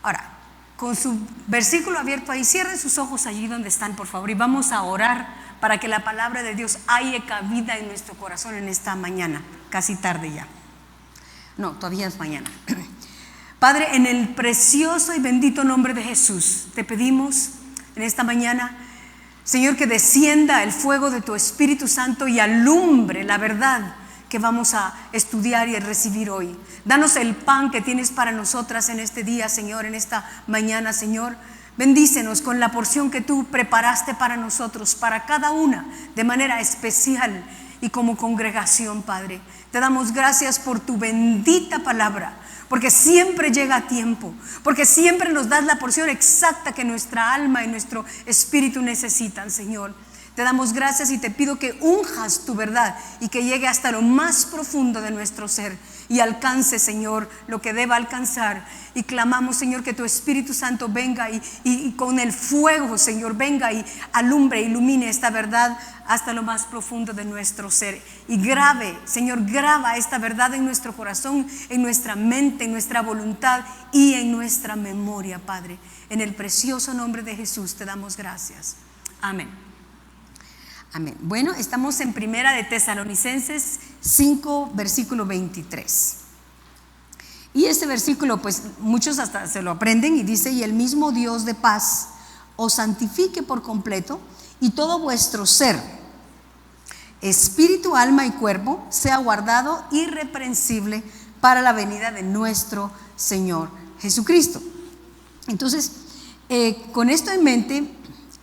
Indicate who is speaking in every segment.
Speaker 1: Ahora, con su versículo abierto ahí, cierren sus ojos allí donde están, por favor, y vamos a orar para que la palabra de Dios haya cabida en nuestro corazón en esta mañana, casi tarde ya. No, todavía es mañana. Padre, en el precioso y bendito nombre de Jesús, te pedimos en esta mañana, Señor, que descienda el fuego de tu Espíritu Santo y alumbre la verdad que vamos a estudiar y a recibir hoy. Danos el pan que tienes para nosotras en este día, Señor, en esta mañana, Señor. Bendícenos con la porción que tú preparaste para nosotros, para cada una, de manera especial y como congregación, Padre. Te damos gracias por tu bendita palabra, porque siempre llega a tiempo, porque siempre nos das la porción exacta que nuestra alma y nuestro espíritu necesitan, Señor. Te damos gracias y te pido que unjas tu verdad y que llegue hasta lo más profundo de nuestro ser y alcance, Señor, lo que deba alcanzar. Y clamamos, Señor, que tu Espíritu Santo venga y con el fuego, Señor, venga y alumbre, ilumine esta verdad hasta lo más profundo de nuestro ser. Y grave, Señor, graba esta verdad en nuestro corazón, en nuestra mente, en nuestra voluntad y en nuestra memoria, Padre. En el precioso nombre de Jesús te damos gracias. Amén. Amén. Bueno, estamos en Primera de Tesalonicenses 5, versículo 23. Y este versículo, pues muchos hasta se lo aprenden y dice: y el mismo Dios de paz os santifique por completo, y todo vuestro ser, espíritu, alma y cuerpo, sea guardado irreprensible para la venida de nuestro Señor Jesucristo. Entonces, con esto en mente,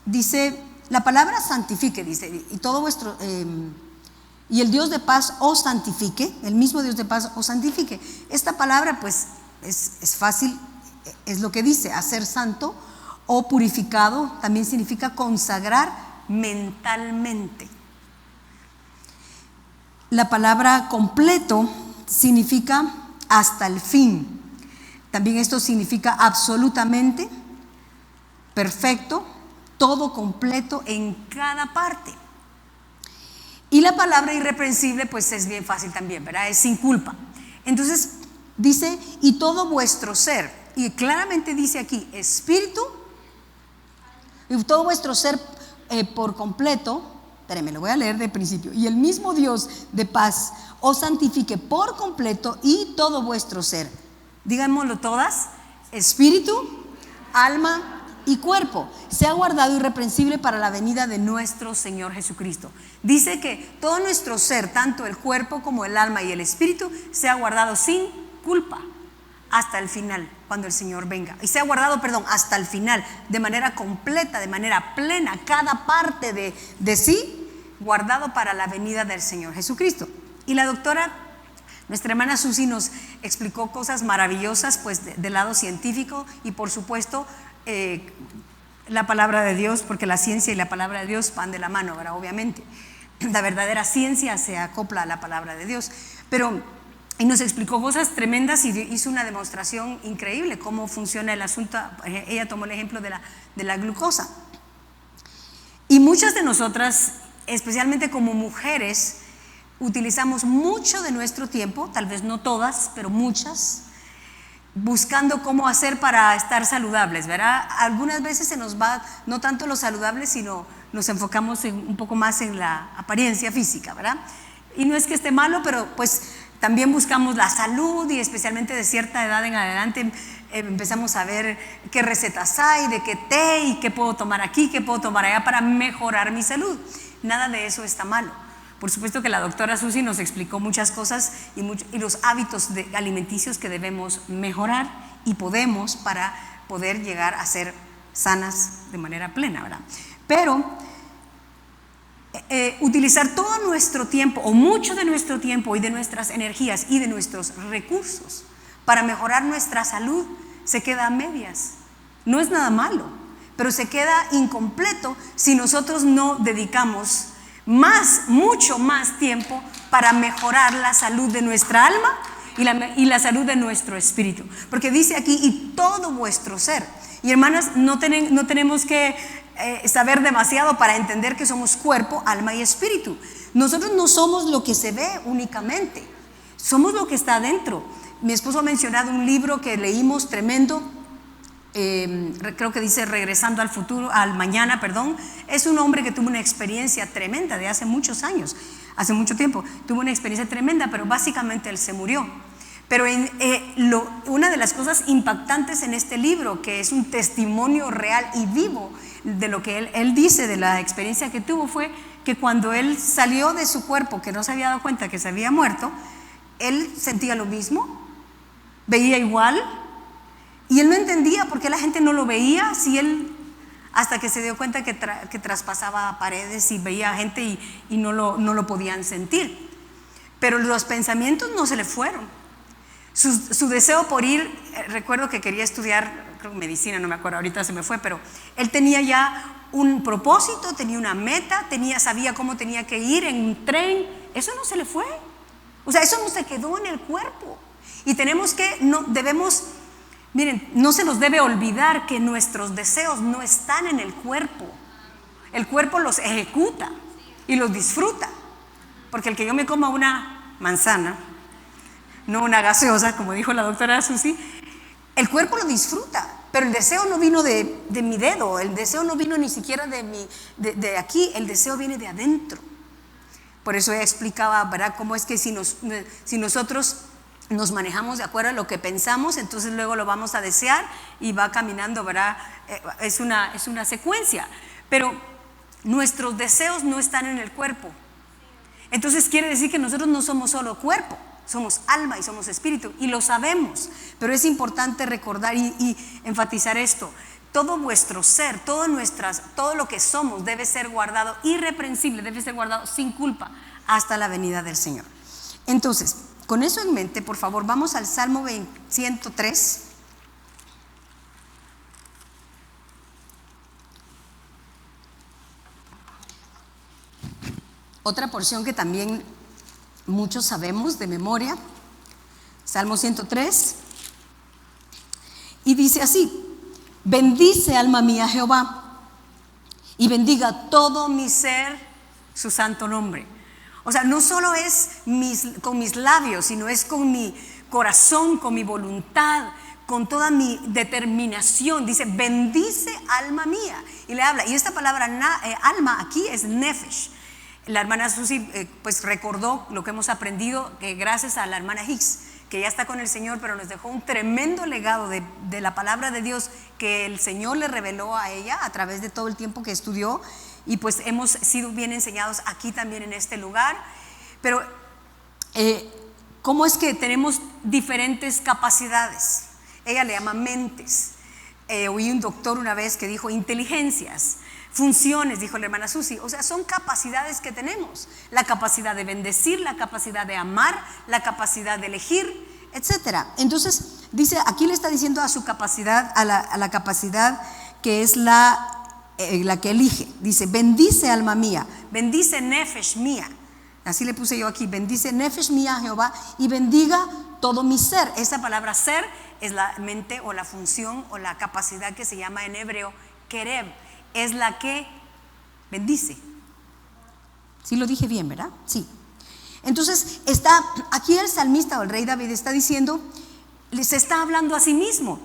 Speaker 1: dice la palabra santifique, dice, y todo vuestro, y el Dios de paz os santifique, el mismo Dios de paz os santifique. Esta palabra, pues, es fácil, es lo que dice, hacer santo o purificado, también significa consagrar mentalmente. La palabra completo significa hasta el fin. También esto significa absolutamente, perfecto, todo completo en cada parte. Y la palabra irreprensible, pues es bien fácil también, ¿verdad? Es sin culpa. Entonces dice: y todo vuestro ser, y claramente dice aquí espíritu, y todo vuestro ser por completo. Espérenme, lo voy a leer de principio. Y el mismo Dios de paz os santifique por completo, y todo vuestro ser, digámoslo todas, espíritu, alma y cuerpo, sea guardado irreprensible para la venida de nuestro Señor Jesucristo. Dice que todo nuestro ser, tanto el cuerpo como el alma y el espíritu, sea guardado sin culpa hasta el final, cuando el Señor venga. Y sea guardado, hasta el final, de manera completa, de manera plena, cada parte de sí, guardado para la venida del Señor Jesucristo. Y la doctora, nuestra hermana Susi, nos explicó cosas maravillosas, pues del lado científico y por supuesto la palabra de Dios, porque la ciencia y la palabra de Dios van de la mano, ¿verdad? Obviamente la verdadera ciencia se acopla a la palabra de Dios, y nos explicó cosas tremendas y hizo una demostración increíble cómo funciona el asunto. Ella tomó el ejemplo de la glucosa, y muchas de nosotras, especialmente como mujeres, utilizamos mucho de nuestro tiempo, tal vez no todas, pero muchas, buscando cómo hacer para estar saludables, ¿verdad? Algunas veces se nos va no tanto lo saludable, sino nos enfocamos un poco más en la apariencia física, ¿verdad? Y no es que esté malo, pero pues también buscamos la salud, y especialmente de cierta edad en adelante empezamos a ver qué recetas hay, de qué té, y qué puedo tomar aquí, qué puedo tomar allá para mejorar mi salud. Nada de eso está malo. Por supuesto que la doctora Susi nos explicó muchas cosas y los hábitos alimenticios que debemos mejorar y podemos para poder llegar a ser sanas de manera plena, ¿verdad? Pero utilizar todo nuestro tiempo, o mucho de nuestro tiempo y de nuestras energías y de nuestros recursos para mejorar nuestra salud, se queda a medias. No es nada malo, pero se queda incompleto si nosotros no dedicamos mucho más tiempo para mejorar la salud de nuestra alma y la salud de nuestro espíritu. Porque dice aquí: y todo vuestro ser. Y hermanas, no tenemos que saber demasiado para entender que somos cuerpo, alma y espíritu. Nosotros no somos lo que se ve únicamente, somos lo que está adentro. Mi esposo ha mencionado un libro que leímos tremendo, creo que dice regresando al futuro, al mañana, perdón. Es un hombre que tuvo una experiencia tremenda de hace muchos años, hace mucho tiempo, tuvo una experiencia tremenda, pero básicamente él se murió. Pero una de las cosas impactantes en este libro, que es un testimonio real y vivo de lo que él dice de la experiencia que tuvo, fue que cuando él salió de su cuerpo, que no se había dado cuenta que se había muerto, él sentía lo mismo, veía igual, y él no entendía por qué la gente no lo veía, si él, hasta que se dio cuenta que traspasaba paredes y veía gente y no lo podían sentir. Pero los pensamientos no se le fueron. Su deseo por ir, recuerdo que quería estudiar, creo que medicina, no me acuerdo, ahorita se me fue, pero él tenía ya un propósito, tenía una meta, sabía cómo tenía que ir en un tren. Eso no se le fue. O sea, eso no se quedó en el cuerpo. Y miren, no se nos debe olvidar que nuestros deseos no están en el cuerpo. El cuerpo los ejecuta y los disfruta. Porque el que yo me coma una manzana, no una gaseosa, como dijo la doctora Susi, el cuerpo lo disfruta, pero el deseo no vino de mi dedo, el deseo no vino ni siquiera de aquí, el deseo viene de adentro. Por eso ella explicaba, ¿verdad?, cómo es que si nosotros nos manejamos de acuerdo a lo que pensamos, entonces luego lo vamos a desear y va caminando, ¿verdad? Es una secuencia, pero nuestros deseos no están en el cuerpo. Entonces quiere decir que nosotros no somos solo cuerpo, somos alma y somos espíritu, y lo sabemos, pero es importante recordar y enfatizar esto. Todo vuestro ser, todo lo que somos debe ser guardado irreprensible, debe ser guardado sin culpa hasta la venida del Señor. Entonces, con eso en mente, por favor, vamos al Salmo 103. Otra porción que también muchos sabemos de memoria, Salmo 103, y dice así: bendice alma mía Jehová, y bendiga todo mi ser su santo nombre. O sea, no solo es con mis labios, sino es con mi corazón, con mi voluntad, con toda mi determinación. Dice, bendice alma mía. Y le habla, y esta palabra alma aquí es nefesh. La hermana Susi pues recordó lo que hemos aprendido gracias a la hermana Hicks, que ya está con el Señor, pero nos dejó un tremendo legado de la palabra de Dios que el Señor le reveló a ella a través de todo el tiempo que estudió, y pues hemos sido bien enseñados aquí también en este lugar. Pero ¿cómo es que tenemos diferentes capacidades? Ella le llama mentes. Oí un doctor una vez que dijo inteligencias, funciones, dijo la hermana Susi. O sea, son capacidades que tenemos: la capacidad de bendecir, la capacidad de amar, la capacidad de elegir, etcétera. Entonces dice, aquí le está diciendo a su capacidad, a la capacidad que es la que elige. Dice, bendice alma mía, bendice nefesh mía. Así le puse yo aquí, bendice nefesh mía Jehová, y bendiga todo mi ser. Esa palabra ser es la mente o la función o la capacidad que se llama en hebreo kereb. Es la que bendice. Sí lo dije bien, ¿verdad? Sí. Entonces está aquí el salmista o el rey David está diciendo, se está hablando a sí mismo,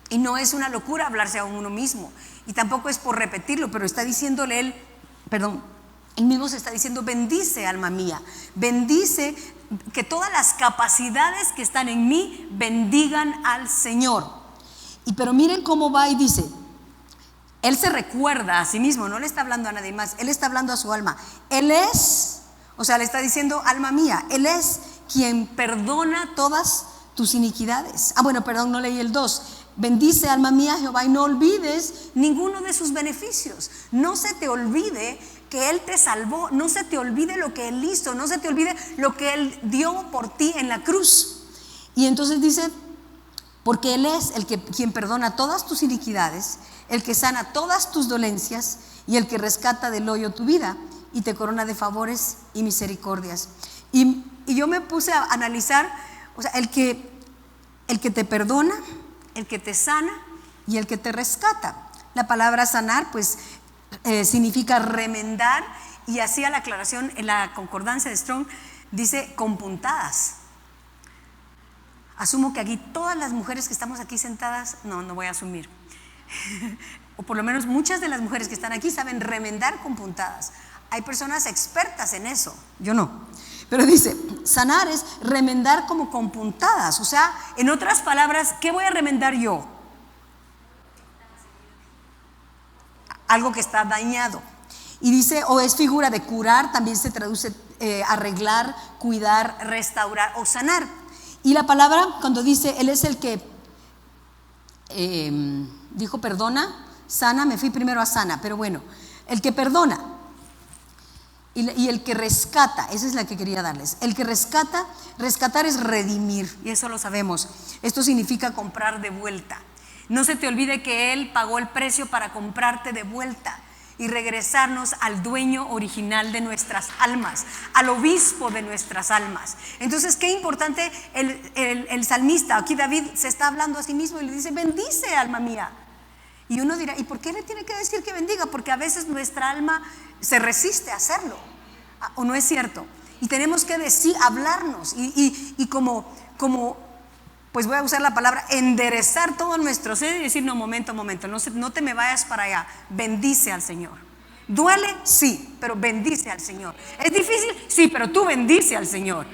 Speaker 1: y no es una locura hablarse a uno mismo, y tampoco es por repetirlo, pero está diciéndole él mismo se está diciendo, bendice alma mía, bendice, que todas las capacidades que están en mí bendigan al Señor. Pero miren cómo va y dice, él se recuerda a sí mismo, no le está hablando a nadie más, él está hablando a su alma. Él es, o sea, le está diciendo, alma mía, él es quien perdona todas tus iniquidades. Bueno, perdón, no leí el 2. Bendice alma mía Jehová, y no olvides ninguno de sus beneficios. No se te olvide que Él te salvó, no se te olvide lo que Él hizo, no se te olvide lo que Él dio por ti en la cruz. Y entonces dice, porque Él es quien perdona todas tus iniquidades, el que sana todas tus dolencias, y el que rescata del hoyo tu vida y te corona de favores y misericordias. Y yo me puse a analizar, o sea, el que te perdona, el que te sana y el que te rescata. La palabra sanar pues significa remendar, y hacía la aclaración en la concordancia de Strong, dice con puntadas. Asumo que aquí todas las mujeres que estamos aquí sentadas, no voy a asumir, o por lo menos muchas de las mujeres que están aquí saben remendar con puntadas. Hay personas expertas en eso, yo no. Pero dice, sanar es remendar como con puntadas. O sea, en otras palabras, ¿qué voy a remendar yo? Algo que está dañado. Y dice, o es figura de curar, también se traduce arreglar, cuidar, restaurar o sanar. Y la palabra, cuando dice, Él es el que dijo perdona, sana, me fui primero a sana, pero bueno, el que perdona y el que rescata, esa es la que quería darles. El que rescata, rescatar es redimir, y eso lo sabemos. Esto significa comprar de vuelta. No se te olvide que Él pagó el precio para comprarte de vuelta y regresarnos al dueño original de nuestras almas, al obispo de nuestras almas. Entonces, qué importante el salmista, aquí David se está hablando a sí mismo y le dice, bendice alma mía. Y uno dirá, ¿y por qué le tiene que decir que bendiga? Porque a veces nuestra alma se resiste a hacerlo, ¿o no es cierto? Y tenemos que decir, hablarnos y como pues voy a usar la palabra, enderezar todo nuestro ser y decir, no, momento, no te me vayas para allá, bendice al Señor. ¿Duele? Sí, pero bendice al Señor. ¿Es difícil? Sí, pero tú bendice al Señor.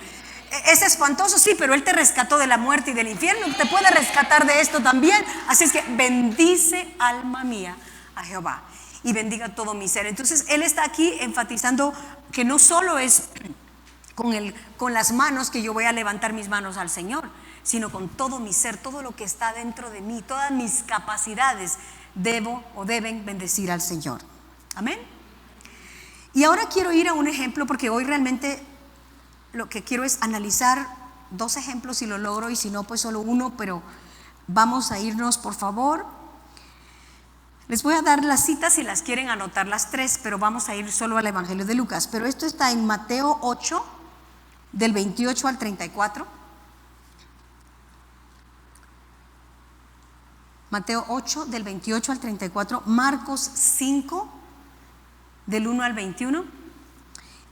Speaker 1: ¿Es espantoso? Sí, pero Él te rescató de la muerte y del infierno, te puede rescatar de esto también. Así es que bendice, alma mía, a Jehová, y bendiga todo mi ser. Entonces Él está aquí enfatizando que no solo es con las manos que yo voy a levantar mis manos al Señor, sino con todo mi ser, todo lo que está dentro de mí, todas mis capacidades debo o deben bendecir al Señor. Amén. Y ahora quiero ir a un ejemplo, porque hoy realmente lo que quiero es analizar 2 ejemplos si lo logro, y si no pues solo uno, pero vamos a irnos, por favor. Les voy a dar las citas si las quieren anotar las 3, pero vamos a ir solo al Evangelio de Lucas. Pero esto está en Mateo 8, del 28 al 34. Mateo 8, del 28 al 34, Marcos 5, del 1 al 21,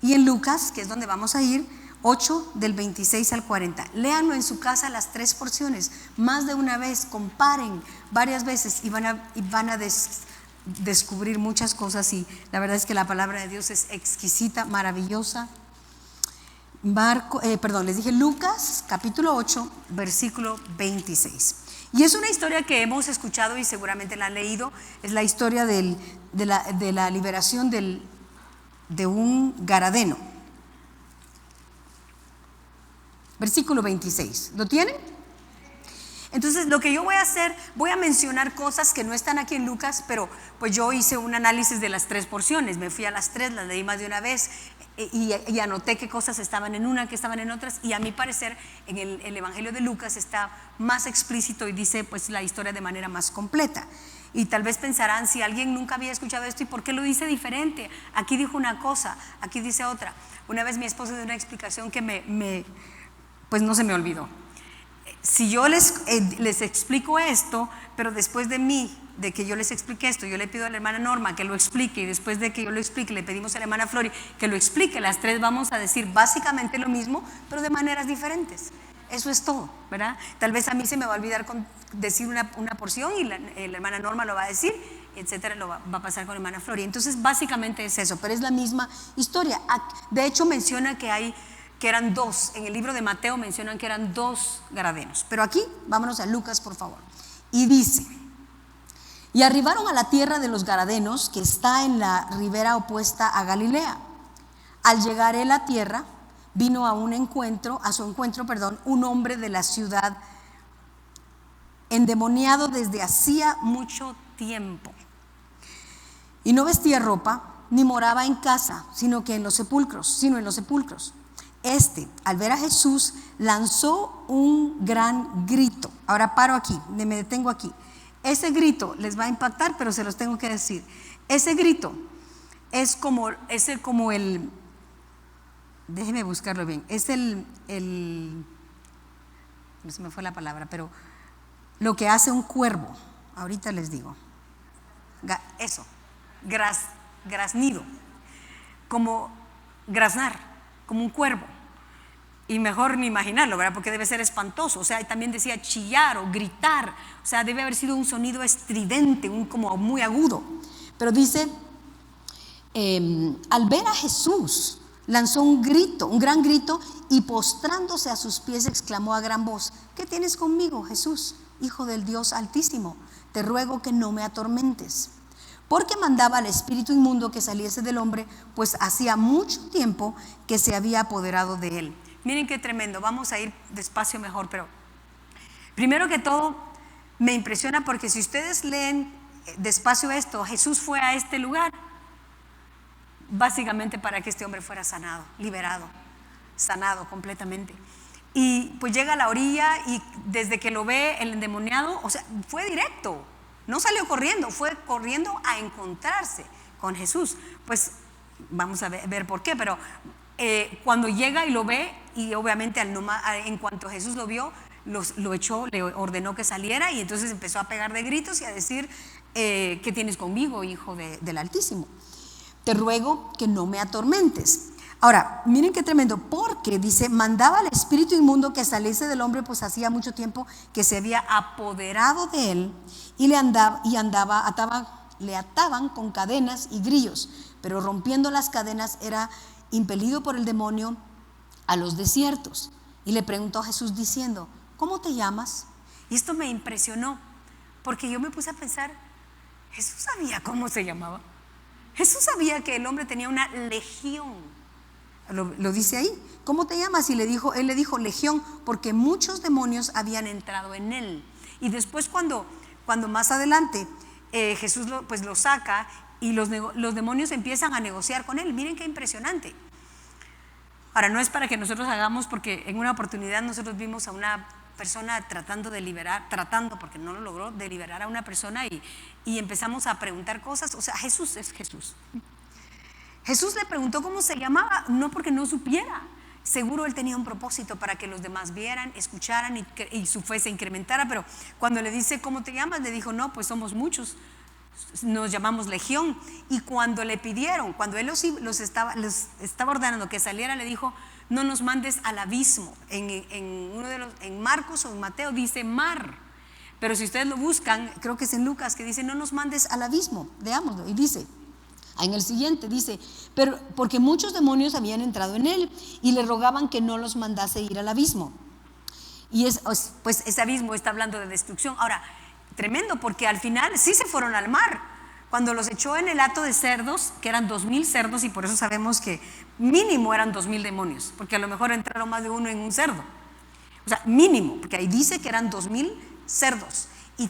Speaker 1: y en Lucas, que es donde vamos a ir, 8, del 26 al 40. Léanlo en su casa las 3 porciones, más de una vez, comparen varias veces y van a descubrir muchas cosas, y la verdad es que la palabra de Dios es exquisita, maravillosa. Les dije Lucas, capítulo 8, versículo 26. Y es una historia que hemos escuchado y seguramente la han leído. Es la historia de la liberación de un garadeno. Versículo 26. ¿Lo tienen? Entonces lo que yo voy a hacer, voy a mencionar cosas que no están aquí en Lucas, pero pues yo hice un análisis de las 3 porciones. Me fui a las 3, las leí más de una vez y anoté qué cosas estaban en una, qué estaban en otras, y a mi parecer en el Evangelio de Lucas está más explícito y dice pues la historia de manera más completa. Y tal vez pensarán, si alguien nunca había escuchado esto, ¿y por qué lo dice diferente? Aquí dijo una cosa, aquí dice otra. Una vez mi esposo dio una explicación que pues no se me olvidó. Si yo les explico esto, pero después de que yo les explique esto, yo le pido a la hermana Norma que lo explique, y después de que yo lo explique le pedimos a la hermana Flori que lo explique, las 3 vamos a decir básicamente lo mismo, pero de maneras diferentes. Eso es todo, ¿verdad? Tal vez a mí se me va a olvidar decir una porción y la hermana Norma lo va a decir, etcétera, va a pasar con la hermana Flori. Entonces básicamente es eso, pero es la misma historia. De hecho menciona que eran 2, en el libro de Mateo mencionan que eran 2 garadenos, pero aquí vámonos a Lucas, por favor. Y dice: y arribaron a la tierra de los garadenos, que está en la ribera opuesta a Galilea. Al llegar él a tierra, vino a su encuentro, un hombre de la ciudad, endemoniado desde hacía mucho tiempo, y no vestía ropa, ni moraba en casa, sino en los sepulcros. Al ver a Jesús, lanzó un gran grito. Ahora paro aquí, me detengo aquí. Ese grito les va a impactar, pero se los tengo que decir. Ese grito es como el, déjeme buscarlo bien, es no se me fue la palabra, pero lo que hace un cuervo. Ahorita les digo. Graznido, como graznar, como un cuervo. Y mejor ni imaginarlo, ¿verdad? Porque debe ser espantoso. O sea, también decía chillar o gritar. O sea, debe haber sido un sonido estridente, como muy agudo. Pero dice, al ver a Jesús, lanzó un grito, un gran grito, y postrándose a sus pies exclamó a gran voz: ¿qué tienes conmigo, Jesús, Hijo del Dios Altísimo? Te ruego que no me atormentes. Porque mandaba al espíritu inmundo que saliese del hombre, pues hacía mucho tiempo que se había apoderado de él. Miren qué tremendo. Vamos a ir despacio mejor, pero primero que todo me impresiona porque si ustedes leen despacio esto, Jesús fue a este lugar básicamente para que este hombre fuera sanado, liberado, sanado completamente. Y pues llega a la orilla y desde que lo ve el endemoniado, o sea, fue directo, no salió corriendo, fue corriendo a encontrarse con Jesús. Pues vamos a ver por qué, pero cuando llega y lo ve, y obviamente en cuanto Jesús lo vio, lo echó, le ordenó que saliera, y entonces empezó a pegar de gritos y a decir: ¿qué tienes conmigo, Hijo del Altísimo? Te ruego que no me atormentes. Ahora, miren qué tremendo, porque dice, mandaba al espíritu inmundo que saliese del hombre, pues hacía mucho tiempo que se había apoderado de él, y le ataban con cadenas y grillos, pero rompiendo las cadenas era impelido por el demonio a los desiertos. Y le preguntó a Jesús diciendo: ¿cómo te llamas? Y esto me impresionó, porque yo me puse a pensar, Jesús sabía cómo se llamaba. Jesús sabía que el hombre tenía una legión. Lo dice ahí. ¿Cómo te llamas? Y él le dijo legión, porque muchos demonios habían entrado en él. Y después cuando más adelante Jesús lo saca, y los demonios empiezan a negociar con él. Miren qué impresionante. Ahora, no es para que nosotros hagamos, porque en una oportunidad nosotros vimos a una persona tratando porque no lo logró, de liberar a una persona, y empezamos a preguntar cosas. O sea, Jesús es Jesús. Jesús le preguntó cómo se llamaba, no porque no supiera. Seguro él tenía un propósito para que los demás vieran, escucharan y su fe se incrementara. Pero cuando le dice ¿cómo te llamas?, le dijo: no, pues somos muchos, nos llamamos legión. Y cuando le pidieron, cuando él los estaba ordenando que saliera, le dijo: no nos mandes al abismo. En Marcos o en Mateo dice mar, pero si ustedes lo buscan, creo que es en Lucas, que dice: no nos mandes al abismo. Veámoslo. Y dice en el siguiente, dice: pero porque muchos demonios habían entrado en él, y le rogaban que no los mandase ir al abismo. Y pues ese abismo está hablando de destrucción. Ahora, tremendo, porque al final sí se fueron al mar. Cuando los echó en el hato de cerdos, que eran 2000 cerdos, y por eso sabemos que mínimo eran 2000 demonios, porque a lo mejor entraron más de uno en un cerdo. O sea, mínimo, porque ahí dice que eran 2000 cerdos. Y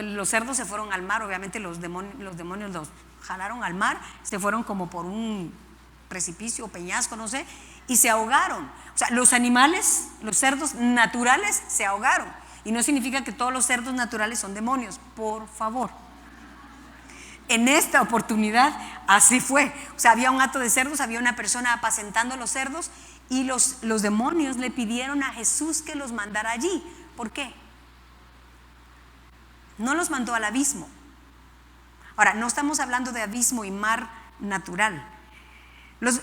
Speaker 1: los cerdos se fueron al mar. Obviamente los demonios los jalaron al mar, se fueron como por un precipicio o peñasco, no sé, y se ahogaron. O sea, los animales, los cerdos naturales se ahogaron. Y no significa que todos los cerdos naturales son demonios, por favor. En esta oportunidad así fue. O sea, había un hato de cerdos, había una persona apacentando los cerdos, y los demonios le pidieron a Jesús que los mandara allí. ¿Por qué? No los mandó al abismo. Ahora, no estamos hablando de abismo y mar natural.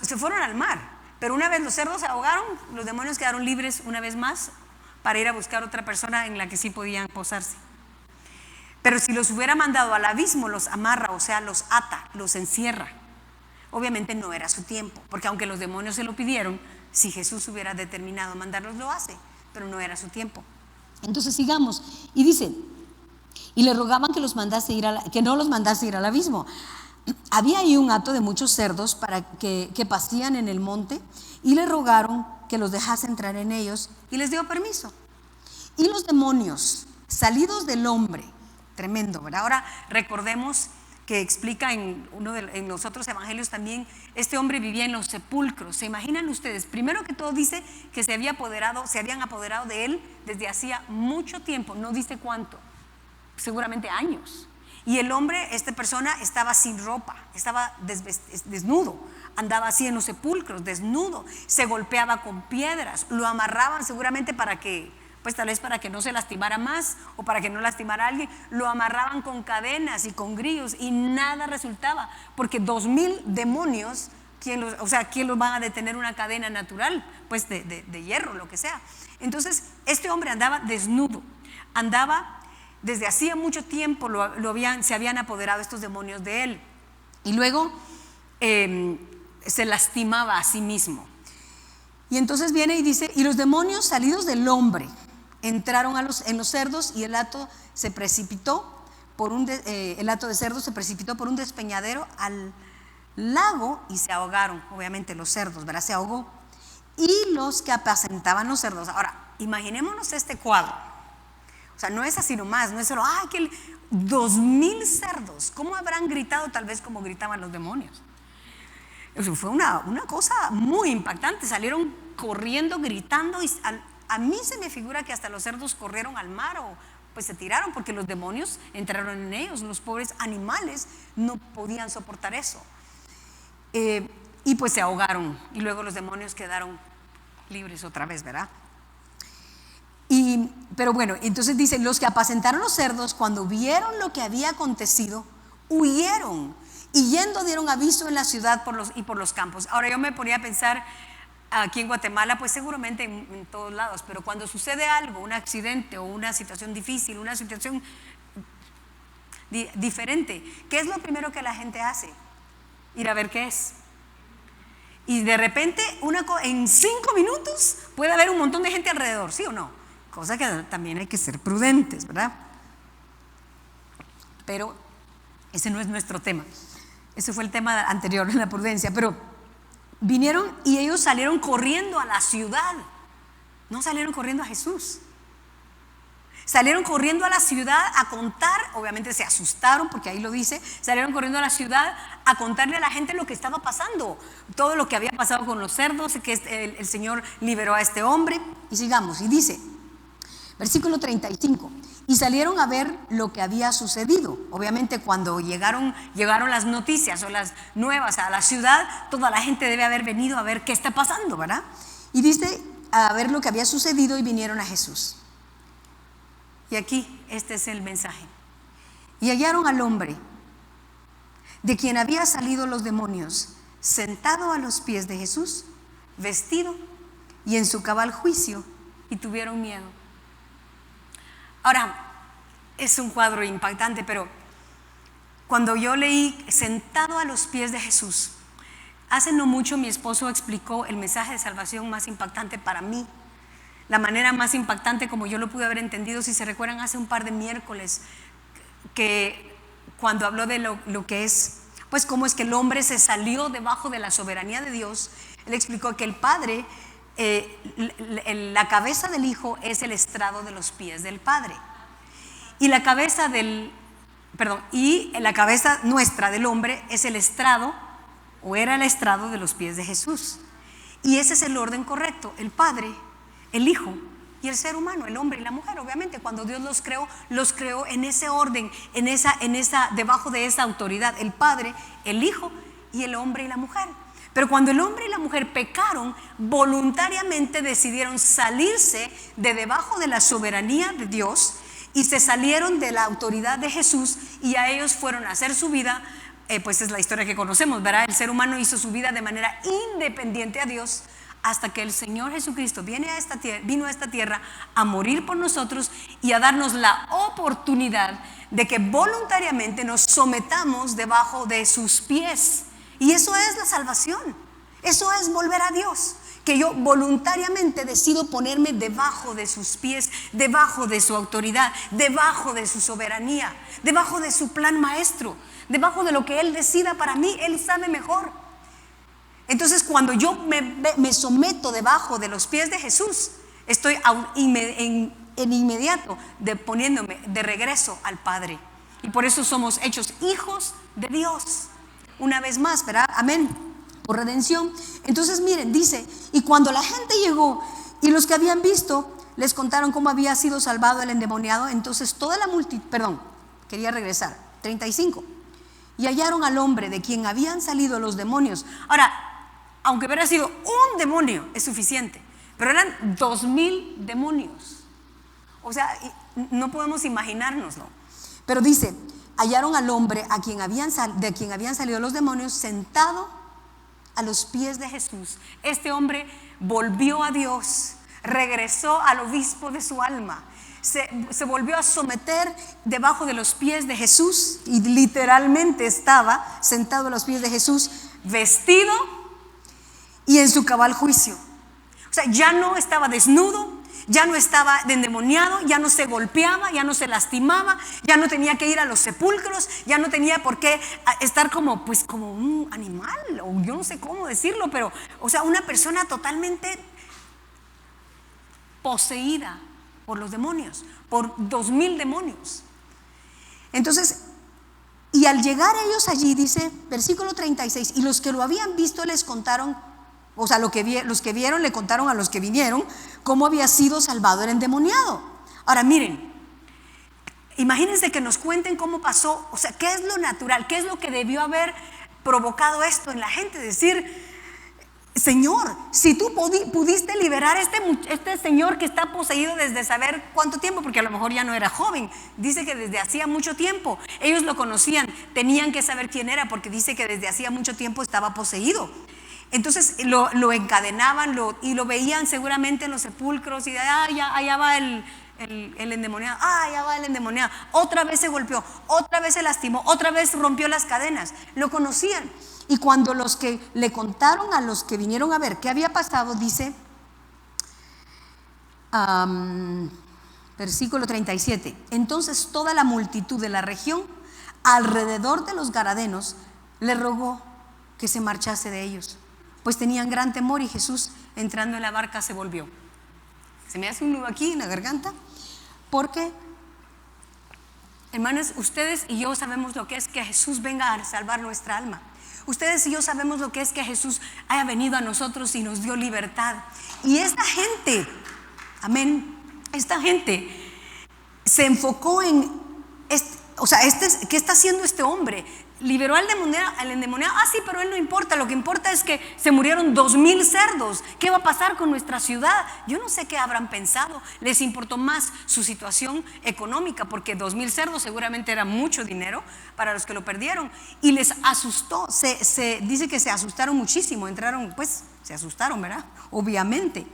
Speaker 1: Se fueron al mar, pero una vez los cerdos se ahogaron, los demonios quedaron libres una vez más para ir a buscar otra persona en la que sí podían posarse. Pero si los hubiera mandado al abismo, los amarra, o sea, los ata, los encierra. Obviamente no era su tiempo, porque aunque los demonios se lo pidieron, si Jesús hubiera determinado mandarlos, lo hace, pero no era su tiempo. Entonces sigamos, y dice: y le rogaban que no los mandase ir al abismo. Había ahí un hato de muchos cerdos que pasían en el monte, y le rogaron que los dejase entrar en ellos, y les dio permiso. Y los demonios salidos del hombre, tremendo, ¿verdad? Ahora recordemos que explica en los otros evangelios también, este hombre vivía en los sepulcros. ¿Se imaginan ustedes? Primero que todo dice que se habían apoderado de él desde hacía mucho tiempo, no dice cuánto, seguramente años. Y el hombre, esta persona, estaba sin ropa, estaba desnudo, andaba así en los sepulcros, desnudo, se golpeaba con piedras, lo amarraban seguramente tal vez para que no se lastimara más, o para que no lastimara a alguien, lo amarraban con cadenas y con grillos, y nada resultaba, porque 2000 demonios ¿quién los va a detener una cadena natural? Pues de hierro, lo que sea. Entonces, este hombre andaba desnudo, andaba desde hacía mucho tiempo, se habían apoderado estos demonios de él. Y luego se lastimaba a sí mismo. Y entonces viene y dice, y los demonios salidos del hombre entraron en los cerdos, y el hato de cerdo se precipitó por un despeñadero al lago y se ahogaron. Obviamente los cerdos, ¿verdad? Se ahogó. Y los que apacentaban los cerdos. Ahora, imaginémonos este cuadro. O sea, no es así nomás, no es solo, 2,000 cerdos. ¿Cómo habrán gritado? Tal vez como gritaban los demonios. Eso fue una cosa muy impactante. Salieron corriendo, gritando, y a mí se me figura que hasta los cerdos corrieron al mar o pues se tiraron, porque los demonios entraron en ellos. Los pobres animales no podían soportar eso. Y pues se ahogaron, y luego los demonios quedaron libres otra vez, ¿verdad? Pero bueno, entonces dice, los que apacentaron los cerdos, cuando vieron lo que había acontecido, huyeron, y yendo dieron aviso en la ciudad por los campos. Ahora yo me ponía a pensar, aquí en Guatemala, pues seguramente en todos lados, pero cuando sucede algo, un accidente o una situación difícil, una situación diferente, ¿qué es lo primero que la gente hace? Ir a ver qué es. Y de repente, en 5 minutos puede haber un montón de gente alrededor, ¿sí o no? Cosa que también hay que ser prudentes, ¿verdad? Pero ese no es nuestro tema. Ese fue el tema anterior, la prudencia. Pero vinieron y ellos salieron corriendo a la ciudad. No salieron corriendo a Jesús. Salieron corriendo a la ciudad a contar. Obviamente se asustaron, porque ahí lo dice. Salieron corriendo a la ciudad a contarle a la gente lo que estaba pasando, todo lo que había pasado con los cerdos, que el Señor liberó a este hombre. Y sigamos, y dice, versículo 35, y salieron a ver lo que había sucedido. Obviamente cuando llegaron las noticias o las nuevas a la ciudad, toda la gente debe haber venido a ver qué está pasando, ¿verdad? Y dice, a ver lo que había sucedido, y vinieron a Jesús. Y aquí este es el mensaje. Y hallaron al hombre de quien había salido los demonios, sentado a los pies de Jesús, vestido y en su cabal juicio, y tuvieron miedo. Ahora, es un cuadro impactante, pero cuando yo leí sentado a los pies de Jesús, hace no mucho mi esposo explicó el mensaje de salvación más impactante para mí. La manera más impactante como yo lo pude haber entendido, si se recuerdan, hace un par de miércoles, que cuando habló de lo que es, pues cómo es que el hombre se salió debajo de la soberanía de Dios. Él explicó que el Padre, la cabeza del Hijo es el estrado de los pies del Padre, y la cabeza nuestra del hombre es el estrado, o era el estrado de los pies de Jesús. Y ese es el orden correcto: el Padre, el Hijo y el ser humano, el hombre y la mujer. Obviamente cuando Dios los creó en ese orden, debajo de esa autoridad: el Padre, el Hijo y el hombre y la mujer. Pero cuando el hombre y la mujer pecaron, voluntariamente decidieron salirse de debajo de la soberanía de Dios, y se salieron de la autoridad de Jesús, y a ellos fueron a hacer su vida. Pues es la historia que conocemos, ¿verdad? El ser humano hizo su vida de manera independiente a Dios, hasta que el Señor Jesucristo vino a esta tierra a morir por nosotros y a darnos la oportunidad de que voluntariamente nos sometamos debajo de sus pies. Y eso es la salvación. Eso es volver a Dios, que yo voluntariamente decido ponerme debajo de sus pies, debajo de su autoridad, debajo de su soberanía, debajo de su plan maestro, debajo de lo que Él decida para mí. Él sabe mejor. Entonces cuando yo me someto debajo de los pies de Jesús, estoy en inmediato poniéndome de regreso al Padre. Y por eso somos hechos hijos de Dios. Una vez más, ¿verdad? Amén. Por redención. Entonces miren, dice, y cuando la gente llegó y los que habían visto les contaron cómo había sido salvado el endemoniado, entonces toda la multitud, quería regresar, 35, y hallaron al hombre de quien habían salido los demonios. Ahora, aunque hubiera sido un demonio, es suficiente, pero eran 2,000 demonios. O sea, no podemos imaginárnoslo. Pero dice, hallaron al hombre de quien habían salido los demonios, sentado a los pies de Jesús, este hombre volvió a Dios, regresó al obispo de su alma, se volvió a someter debajo de los pies de Jesús y literalmente estaba sentado a los pies de Jesús, vestido y en su cabal juicio. O sea, ya no estaba desnudo, ya no estaba endemoniado, ya no se golpeaba, ya no se lastimaba, ya no tenía que ir a los sepulcros, ya no tenía por qué estar como un animal, o yo no sé cómo decirlo, pero, o sea, una persona totalmente poseída por los demonios, por 2000 demonios. Entonces, y al llegar ellos allí, dice, versículo 36, y los que lo habían visto les contaron, o sea, los que vieron le contaron a los que vinieron cómo había sido salvado el endemoniado. Ahora miren, imagínense que nos cuenten cómo pasó, o sea, qué es lo natural, qué es lo que debió haber provocado esto en la gente, decir, Señor, si tú pudiste liberar a este señor que está poseído desde saber cuánto tiempo, porque a lo mejor ya no era joven, dice que desde hacía mucho tiempo, ellos lo conocían, tenían que saber quién era, porque dice que desde hacía mucho tiempo estaba poseído. Entonces lo encadenaban y lo veían seguramente en los sepulcros y allá va el endemoniado, allá va el endemoniado, otra vez se golpeó, otra vez se lastimó, otra vez rompió las cadenas, lo conocían. Y cuando los que le contaron a los que vinieron a ver qué había pasado, dice, versículo 37, entonces toda la multitud de la región alrededor de los Gadarenos le rogó que se marchase de ellos, pues tenían gran temor, y Jesús, entrando en la barca, se volvió. Se me hace un nudo aquí en la garganta, porque, hermanos, ustedes y yo sabemos lo que es que Jesús venga a salvar nuestra alma. Ustedes y yo sabemos lo que es que Jesús haya venido a nosotros y nos dio libertad. Y esta gente, amén, esta gente se enfocó en, ¿qué está haciendo este hombre? Liberó al endemoniado, sí, pero él no importa, lo que importa es que se murieron 2000 cerdos, ¿qué va a pasar con nuestra ciudad? Yo no sé qué habrán pensado, les importó más su situación económica, porque 2000 cerdos seguramente era mucho dinero para los que lo perdieron, y les asustó, se dice que se asustaron muchísimo, se asustaron, ¿verdad? Obviamente.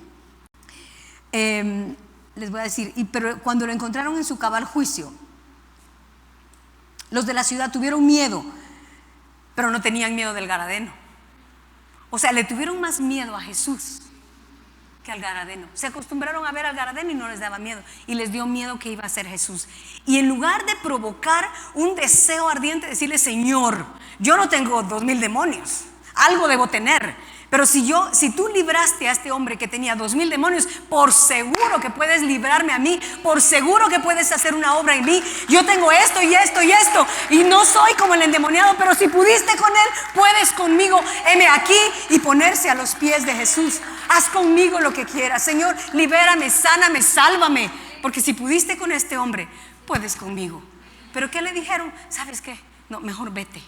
Speaker 1: Les voy a decir, pero cuando lo encontraron en su cabal juicio, los de la ciudad tuvieron miedo, pero no tenían miedo del Gadareno. O sea, le tuvieron más miedo a Jesús que al Gadareno. Se acostumbraron a ver al Gadareno y no les daba miedo, y les dio miedo que iba a ser Jesús. Y en lugar de provocar un deseo ardiente, decirle, Señor, yo no tengo 2000 demonios, algo debo tener, pero si tú libraste a este hombre que tenía 2000 demonios, por seguro que puedes librarme a mí, por seguro que puedes hacer una obra en mí. Yo tengo esto y esto y esto, y no soy como el endemoniado, pero si pudiste con él, puedes conmigo. Heme aquí, y ponerse a los pies de Jesús. Haz conmigo lo que quieras, Señor, libérame, sáname, sálvame, porque si pudiste con este hombre, puedes conmigo. Pero ¿qué le dijeron? ¿Sabes qué? No, mejor vete.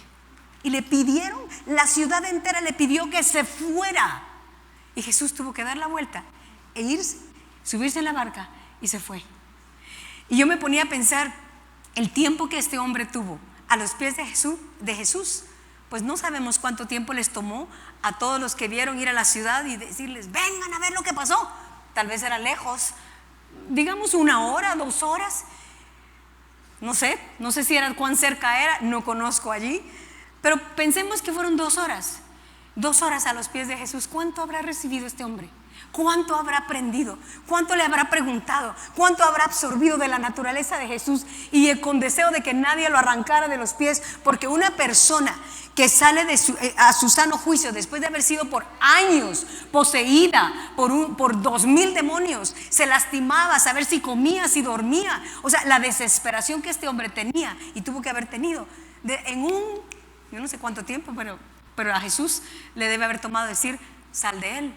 Speaker 1: Y le pidieron, la ciudad entera le pidió que se fuera. Y Jesús tuvo que dar la vuelta e irse, subirse en la barca, y se fue. Y yo me ponía a pensar el tiempo que este hombre tuvo a los pies de Jesús. Pues no sabemos cuánto tiempo les tomó a todos los que vieron ir a la ciudad y decirles, vengan a ver lo que pasó. Tal vez era lejos, digamos 1 hora, 2 horas. No sé si era cuán cerca era, no conozco allí. Pero pensemos que fueron 2 horas. 2 horas a los pies de Jesús. ¿Cuánto habrá recibido este hombre? ¿Cuánto habrá aprendido? ¿Cuánto le habrá preguntado? ¿Cuánto habrá absorbido de la naturaleza de Jesús? Y con deseo de que nadie lo arrancara de los pies. Porque una persona que sale a su sano juicio después de haber sido por años poseída por 2000 demonios, se lastimaba, saber si comía, si dormía. O sea, la desesperación que este hombre tenía y tuvo que haber tenido yo no sé cuánto tiempo, pero a Jesús le debe haber tomado decir, sal de él.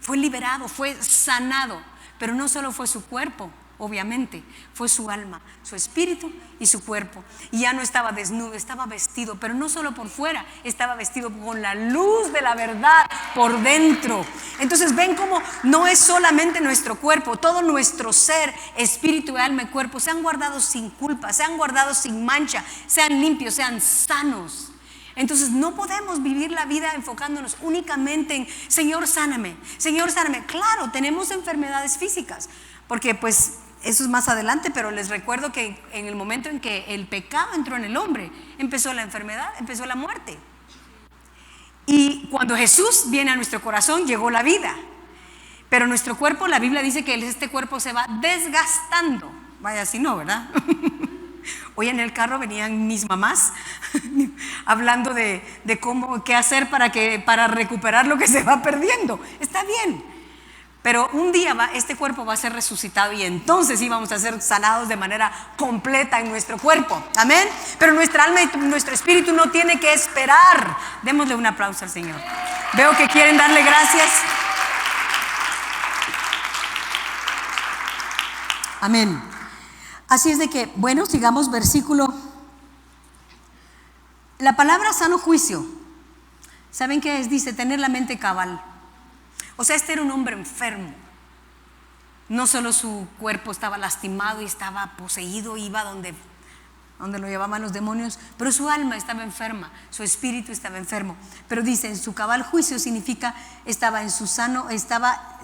Speaker 1: Fue liberado, fue sanado, pero no solo fue su cuerpo, obviamente, fue su alma, su espíritu y su cuerpo. Y ya no estaba desnudo, estaba vestido, pero no solo por fuera, estaba vestido con la luz de la verdad por dentro. Entonces ven cómo no es solamente nuestro cuerpo, todo nuestro ser, espíritu, alma y cuerpo sean guardados sin culpa, sean guardados sin mancha, sean limpios, sean sanos. Entonces no podemos vivir la vida enfocándonos únicamente en Señor, sáname, Señor, sáname. Claro, tenemos enfermedades físicas, porque pues eso es más adelante, pero les recuerdo que en el momento en que el pecado entró en el hombre, empezó la enfermedad, empezó la muerte. Y cuando Jesús viene a nuestro corazón, llegó la vida. Pero nuestro cuerpo, la Biblia dice que este cuerpo se va desgastando. Vaya, si no, ¿verdad? Hoy en el carro venían mis mamás hablando de qué hacer para recuperar lo que se va perdiendo. Está bien, pero un día este cuerpo va a ser resucitado y entonces sí vamos a ser sanados de manera completa en nuestro cuerpo. Amén. Pero nuestra alma y nuestro espíritu no tiene que esperar. Démosle un aplauso al Señor. Veo que quieren darle gracias. Amén. Así es de que, bueno, sigamos versículo. La palabra sano juicio, ¿saben qué es? Dice tener la mente cabal. O sea, este era un hombre enfermo. No solo su cuerpo estaba lastimado y estaba poseído, iba donde lo llevaban los demonios, pero su alma estaba enferma, su espíritu estaba enfermo. Pero dice, en su cabal juicio significa estaba en su sano, estaba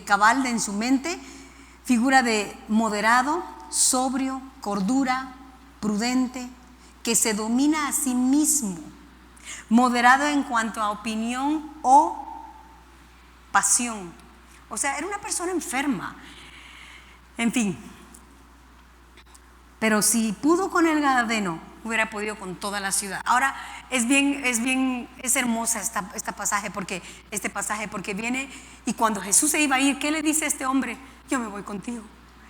Speaker 1: cabal en su mente, figura de moderado, sobrio, cordura, prudente, que se domina a sí mismo, moderado en cuanto a opinión o pasión. O sea, era una persona enferma. En fin, pero si pudo con el Gadareno, hubiera podido con toda la ciudad. Ahora es hermosa este pasaje porque viene y cuando Jesús se iba a ir, ¿qué le dice a este hombre? Yo me voy contigo.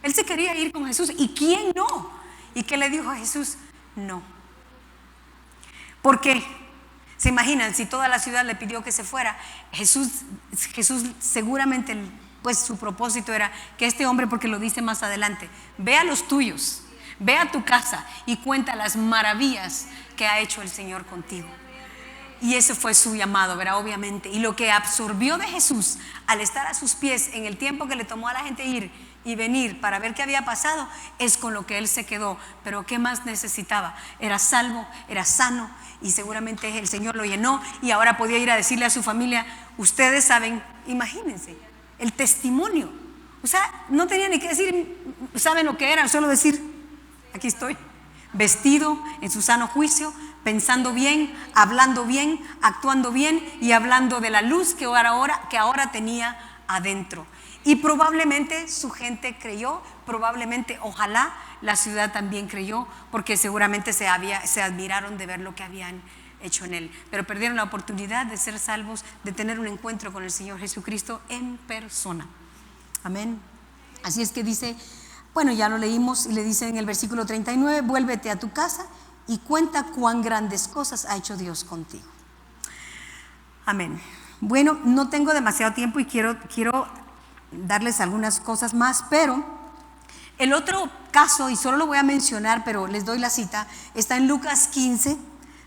Speaker 1: Él se quería ir con Jesús. ¿Y quién no? ¿Y qué le dijo a Jesús? No. ¿Por qué? ¿Se imaginan si toda la ciudad le pidió que se fuera? Jesús seguramente, pues su propósito era que este hombre, porque lo dice más adelante, ve a los tuyos, ve a tu casa y cuenta las maravillas que ha hecho el Señor contigo. Y ese fue su llamado, ¿verdad? Obviamente. Y lo que absorbió de Jesús al estar a sus pies en el tiempo que le tomó a la gente ir y venir para ver qué había pasado, es con lo que él se quedó. Pero ¿qué más necesitaba? Era salvo, era sano y seguramente el Señor lo llenó y ahora podía ir a decirle a su familia, ustedes saben, imagínense, el testimonio. O sea, no tenía ni que decir, saben lo que era, solo decir, aquí estoy, vestido en su sano juicio, pensando bien, hablando bien, actuando bien y hablando de la luz que ahora tenía adentro. Y probablemente su gente creyó, probablemente, ojalá la ciudad también creyó, porque seguramente se admiraron de ver lo que habían hecho en él. Pero perdieron la oportunidad de ser salvos, de tener un encuentro con el Señor Jesucristo en persona. Amén. Así es que dice, bueno, ya lo leímos y le dice en el versículo 39, vuélvete a tu casa y cuenta cuán grandes cosas ha hecho Dios contigo. Amén. Bueno, no tengo demasiado tiempo y quiero darles algunas cosas más, pero el otro caso, y solo lo voy a mencionar, pero les doy la cita, está en Lucas 15,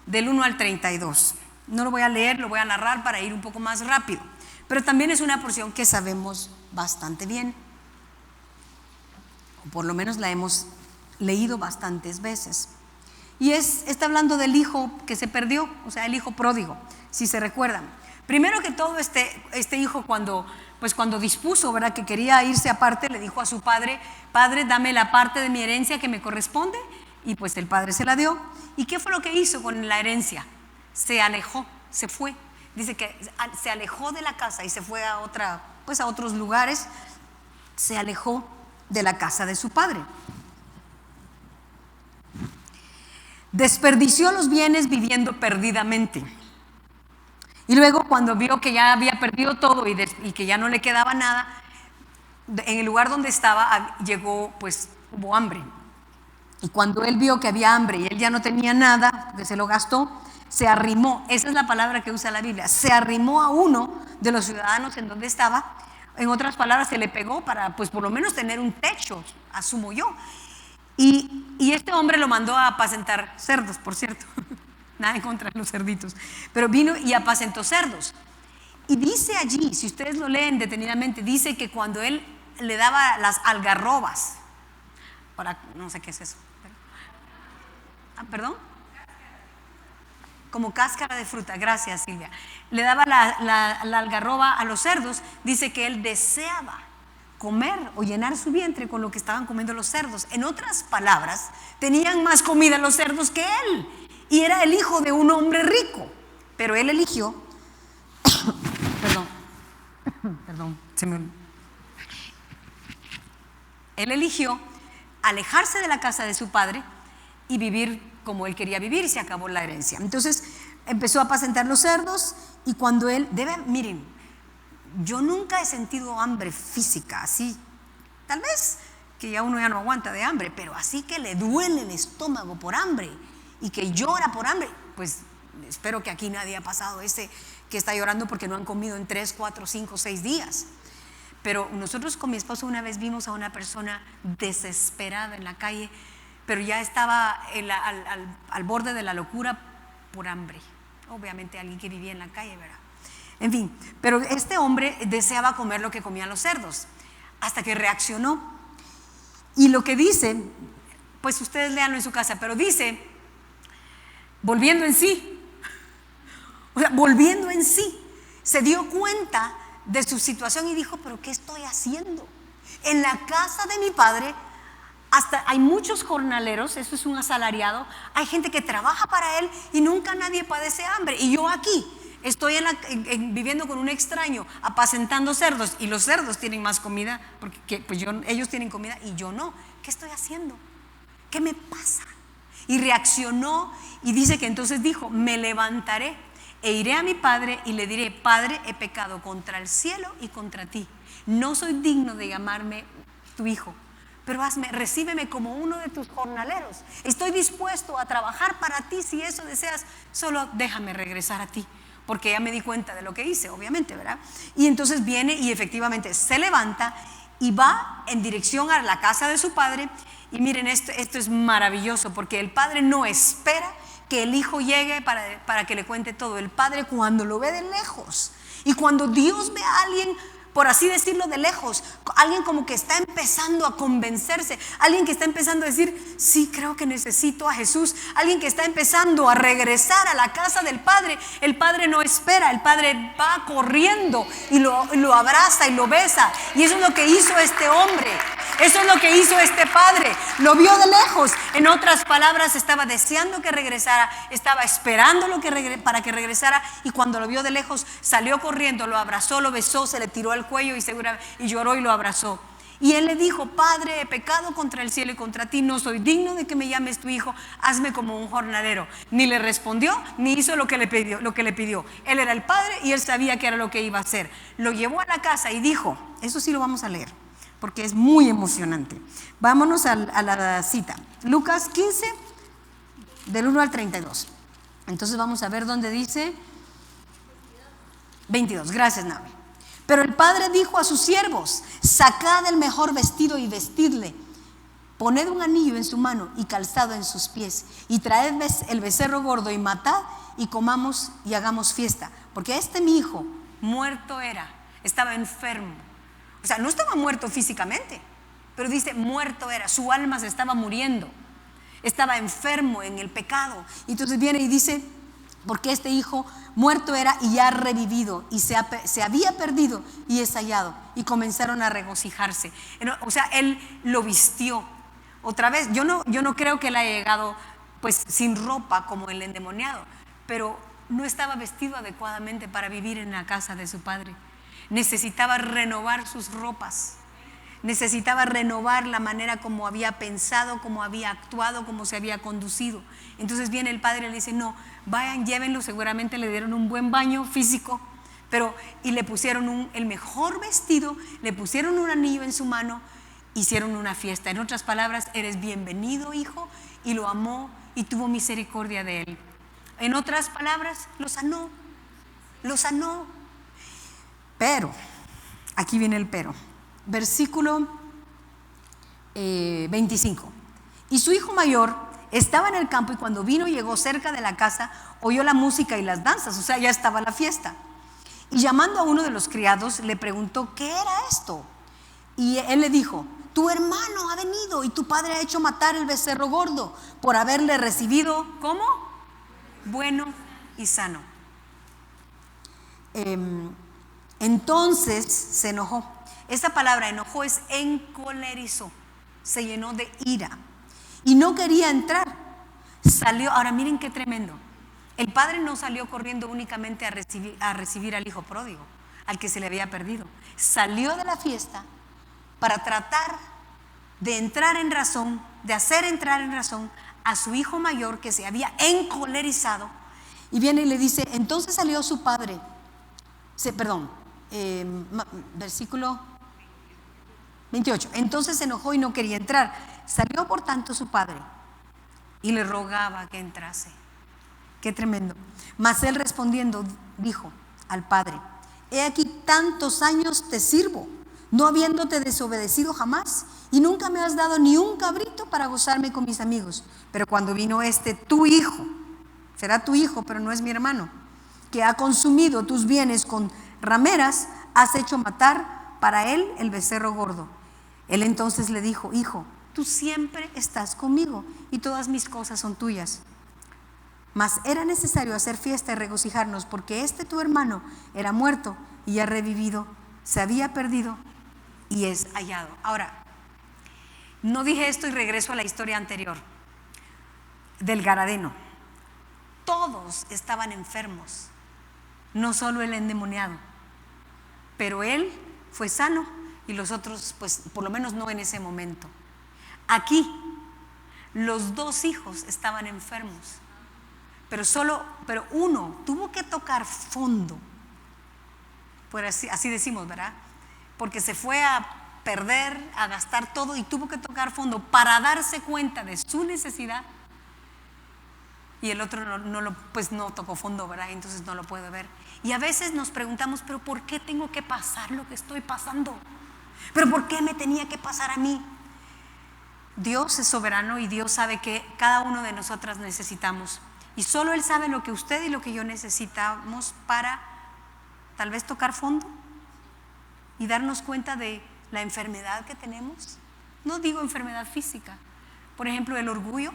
Speaker 1: del 1 al 32. No lo voy a leer, lo voy a narrar para ir un poco más rápido, pero también es una porción que sabemos bastante bien, o por lo menos la hemos leído bastantes veces. Y está hablando del hijo que se perdió, o sea, el hijo pródigo, si se recuerdan. Primero que todo, este hijo cuando dispuso, ¿verdad?, que quería irse aparte, le dijo a su padre, padre, dame la parte de mi herencia que me corresponde, y pues el padre se la dio. ¿Y qué fue lo que hizo con la herencia? Se alejó, se fue. Dice que se alejó de la casa y se fue a otros lugares, se alejó de la casa de su padre. Desperdició los bienes viviendo perdidamente. Y luego cuando vio que ya había perdido todo y que ya no le quedaba nada, en el lugar donde estaba hubo hambre. Y cuando él vio que había hambre y él ya no tenía nada, que se lo gastó, se arrimó, esa es la palabra que usa la Biblia, se arrimó a uno de los ciudadanos en donde estaba. En otras palabras, se le pegó para pues por lo menos tener un techo, asumo yo. Y este hombre lo mandó a apacentar cerdos, por cierto. Nada en contra de los cerditos, pero vino y apacentó cerdos. Y dice allí, si ustedes lo leen detenidamente, dice que cuando él le daba las algarrobas, no sé qué es eso, ¿perdón? como cáscara de fruta. Gracias, Silvia. Le daba la algarroba a los cerdos. Dice que él deseaba comer o llenar su vientre con lo que estaban comiendo los cerdos. En otras palabras, tenían más comida los cerdos que él. Y era el hijo de un hombre rico. Pero él eligió, él eligió alejarse de la casa de su padre y vivir como él quería vivir, y se acabó la herencia. Entonces empezó a apacentar los cerdos, y cuando él, miren, yo nunca he sentido hambre física, así, tal vez que ya uno ya no aguanta de hambre, pero así que le duele el estómago por hambre y que llora por hambre, pues espero que aquí nadie ha pasado ese que está llorando porque no han comido en 3, 4, 5, 6 días. Pero nosotros con mi esposo una vez vimos a una persona desesperada en la calle, pero ya estaba al borde de la locura por hambre. Obviamente alguien que vivía en la calle, ¿verdad? En fin, pero este hombre deseaba comer lo que comían los cerdos, hasta que reaccionó. Y lo que dice, pues ustedes léanlo en su casa, pero dice, volviendo en sí, o sea, volviendo en sí, se dio cuenta de su situación y dijo, pero ¿qué estoy haciendo? En la casa de mi padre hasta hay muchos jornaleros, eso es un asalariado, hay gente que trabaja para él y nunca nadie padece hambre, y yo aquí estoy viviendo con un extraño, apacentando cerdos, y los cerdos tienen más comida, porque pues ellos tienen comida y yo no. ¿Qué estoy haciendo? ¿Qué me pasa? Y reaccionó, y dice que entonces dijo, me levantaré e iré a mi padre y le diré, Padre, he pecado contra el cielo y contra ti, no soy digno de llamarme tu hijo, pero recíbeme como uno de tus jornaleros. Estoy dispuesto a trabajar para ti si eso deseas, solo déjame regresar a ti, porque ya me di cuenta de lo que hice, obviamente, ¿verdad? Y entonces viene y efectivamente se levanta y va en dirección a la casa de su padre. Y miren, esto es maravilloso, porque el padre no espera que el hijo llegue para que le cuente todo. El padre, cuando lo ve de lejos, y cuando Dios ve a alguien, por así decirlo, de lejos, alguien como que está empezando a convencerse, alguien que está empezando a decir, sí, creo que necesito a Jesús, alguien que está empezando a regresar a la casa del padre, el padre no espera, el padre va corriendo y lo abraza y lo besa. Y eso es lo que hizo este hombre, eso es lo que hizo este padre, lo vio de lejos. En otras palabras, estaba deseando que regresara, estaba esperando para que regresara, y cuando lo vio de lejos, salió corriendo, lo abrazó, lo besó, se le tiró al cuello y lloró y lo abrazó. Y él le dijo, Padre, he pecado contra el cielo y contra ti, no soy digno de que me llames tu hijo, hazme como un jornalero. Ni le respondió, ni hizo lo que le pidió. Él era el padre y él sabía que era lo que iba a hacer. Lo llevó a la casa y dijo, eso sí lo vamos a leer, porque es muy emocionante. Vámonos a la cita, Lucas 15, del 1 al 32. Entonces vamos a ver dónde dice 22, gracias, Navi. Pero el padre dijo a sus siervos, sacad el mejor vestido y vestidle, poned un anillo en su mano y calzado en sus pies, y traed el becerro gordo y matad, y comamos y hagamos fiesta, porque mi hijo muerto era, estaba enfermo. O sea, no estaba muerto físicamente, pero dice muerto era, su alma se estaba muriendo, estaba enfermo en el pecado. Y entonces viene y dice, porque este hijo muerto era y ya ha revivido, y se había perdido y es hallado. Y comenzaron a regocijarse. O sea, él lo vistió. Otra vez, yo no creo que él haya llegado pues sin ropa como el endemoniado, pero no estaba vestido adecuadamente para vivir en la casa de su padre. Necesitaba renovar sus ropas, necesitaba renovar la manera como había pensado, como había actuado, como se había conducido. Entonces viene el padre y le dice, no, vayan, llévenlo, seguramente le dieron un buen baño físico, y le pusieron el mejor vestido, le pusieron un anillo en su mano, hicieron una fiesta. En otras palabras, eres bienvenido, hijo, y lo amó y tuvo misericordia de él. En otras palabras, lo sanó. Pero, aquí viene el pero. Versículo 25. Y su hijo mayor estaba en el campo, y cuando llegó cerca de la casa, oyó la música y las danzas, o sea, ya estaba la fiesta. Y llamando a uno de los criados, le preguntó, ¿qué era esto? Y él le dijo, tu hermano ha venido y tu padre ha hecho matar el becerro gordo por haberle recibido, ¿cómo? Bueno, y sano. Entonces se enojó. Esta palabra enojó es encolerizó, se llenó de ira y no quería entrar. Salió, ahora miren qué tremendo. El padre no salió corriendo únicamente a recibir al hijo pródigo, al que se le había perdido. Salió de la fiesta para tratar de entrar en razón, de hacer entrar en razón a su hijo mayor que se había encolerizado. Y viene y le dice, entonces salió su padre, versículo 28. Entonces se enojó y no quería entrar. Salió por tanto su padre y le rogaba que entrase. Qué tremendo. Mas él respondiendo dijo al padre, he aquí tantos años te sirvo, no habiéndote desobedecido jamás, y nunca me has dado ni un cabrito para gozarme con mis amigos. Pero cuando vino tu hijo, será tu hijo, pero no es mi hermano, que ha consumido tus bienes con rameras, has hecho matar para él el becerro gordo. Él entonces le dijo, hijo, tú siempre estás conmigo y todas mis cosas son tuyas. Mas era necesario hacer fiesta y regocijarnos, porque tu hermano era muerto y ha revivido, se había perdido y es hallado. Ahora, no dije esto y regreso a la historia anterior del Gadareno. Todos estaban enfermos, no solo el endemoniado, pero él fue sano y los otros, pues por lo menos no en ese momento. Aquí los dos hijos estaban enfermos, pero uno tuvo que tocar fondo, pues así decimos, ¿verdad? Porque se fue a perder, a gastar todo y tuvo que tocar fondo para darse cuenta de su necesidad. Y el otro no tocó fondo, ¿verdad? Entonces no lo puede ver. Y a veces nos preguntamos, pero ¿por qué tengo que pasar lo que estoy pasando? ¿Pero por qué me tenía que pasar a mí? Dios es soberano y Dios sabe que cada uno de nosotras necesitamos. Y solo Él sabe lo que usted y lo que yo necesitamos para tal vez tocar fondo y darnos cuenta de la enfermedad que tenemos. No digo enfermedad física, por ejemplo el orgullo.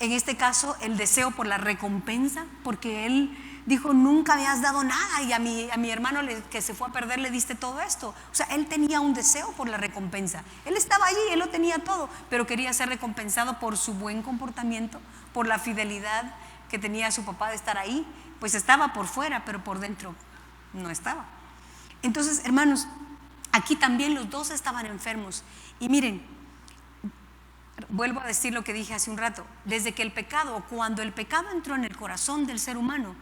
Speaker 1: En este caso, el deseo por la recompensa, porque él dijo, nunca me has dado nada, y a mi hermano que se fue a perder le diste todo esto. O sea, él tenía un deseo por la recompensa. Él estaba allí, él lo tenía todo, pero quería ser recompensado por su buen comportamiento, por la fidelidad que tenía a su papá de estar ahí. Pues estaba por fuera, pero por dentro no estaba. Entonces, hermanos, aquí también los dos estaban enfermos. Y miren, vuelvo a decir lo que dije hace un rato, desde que cuando el pecado entró en el corazón del ser humano,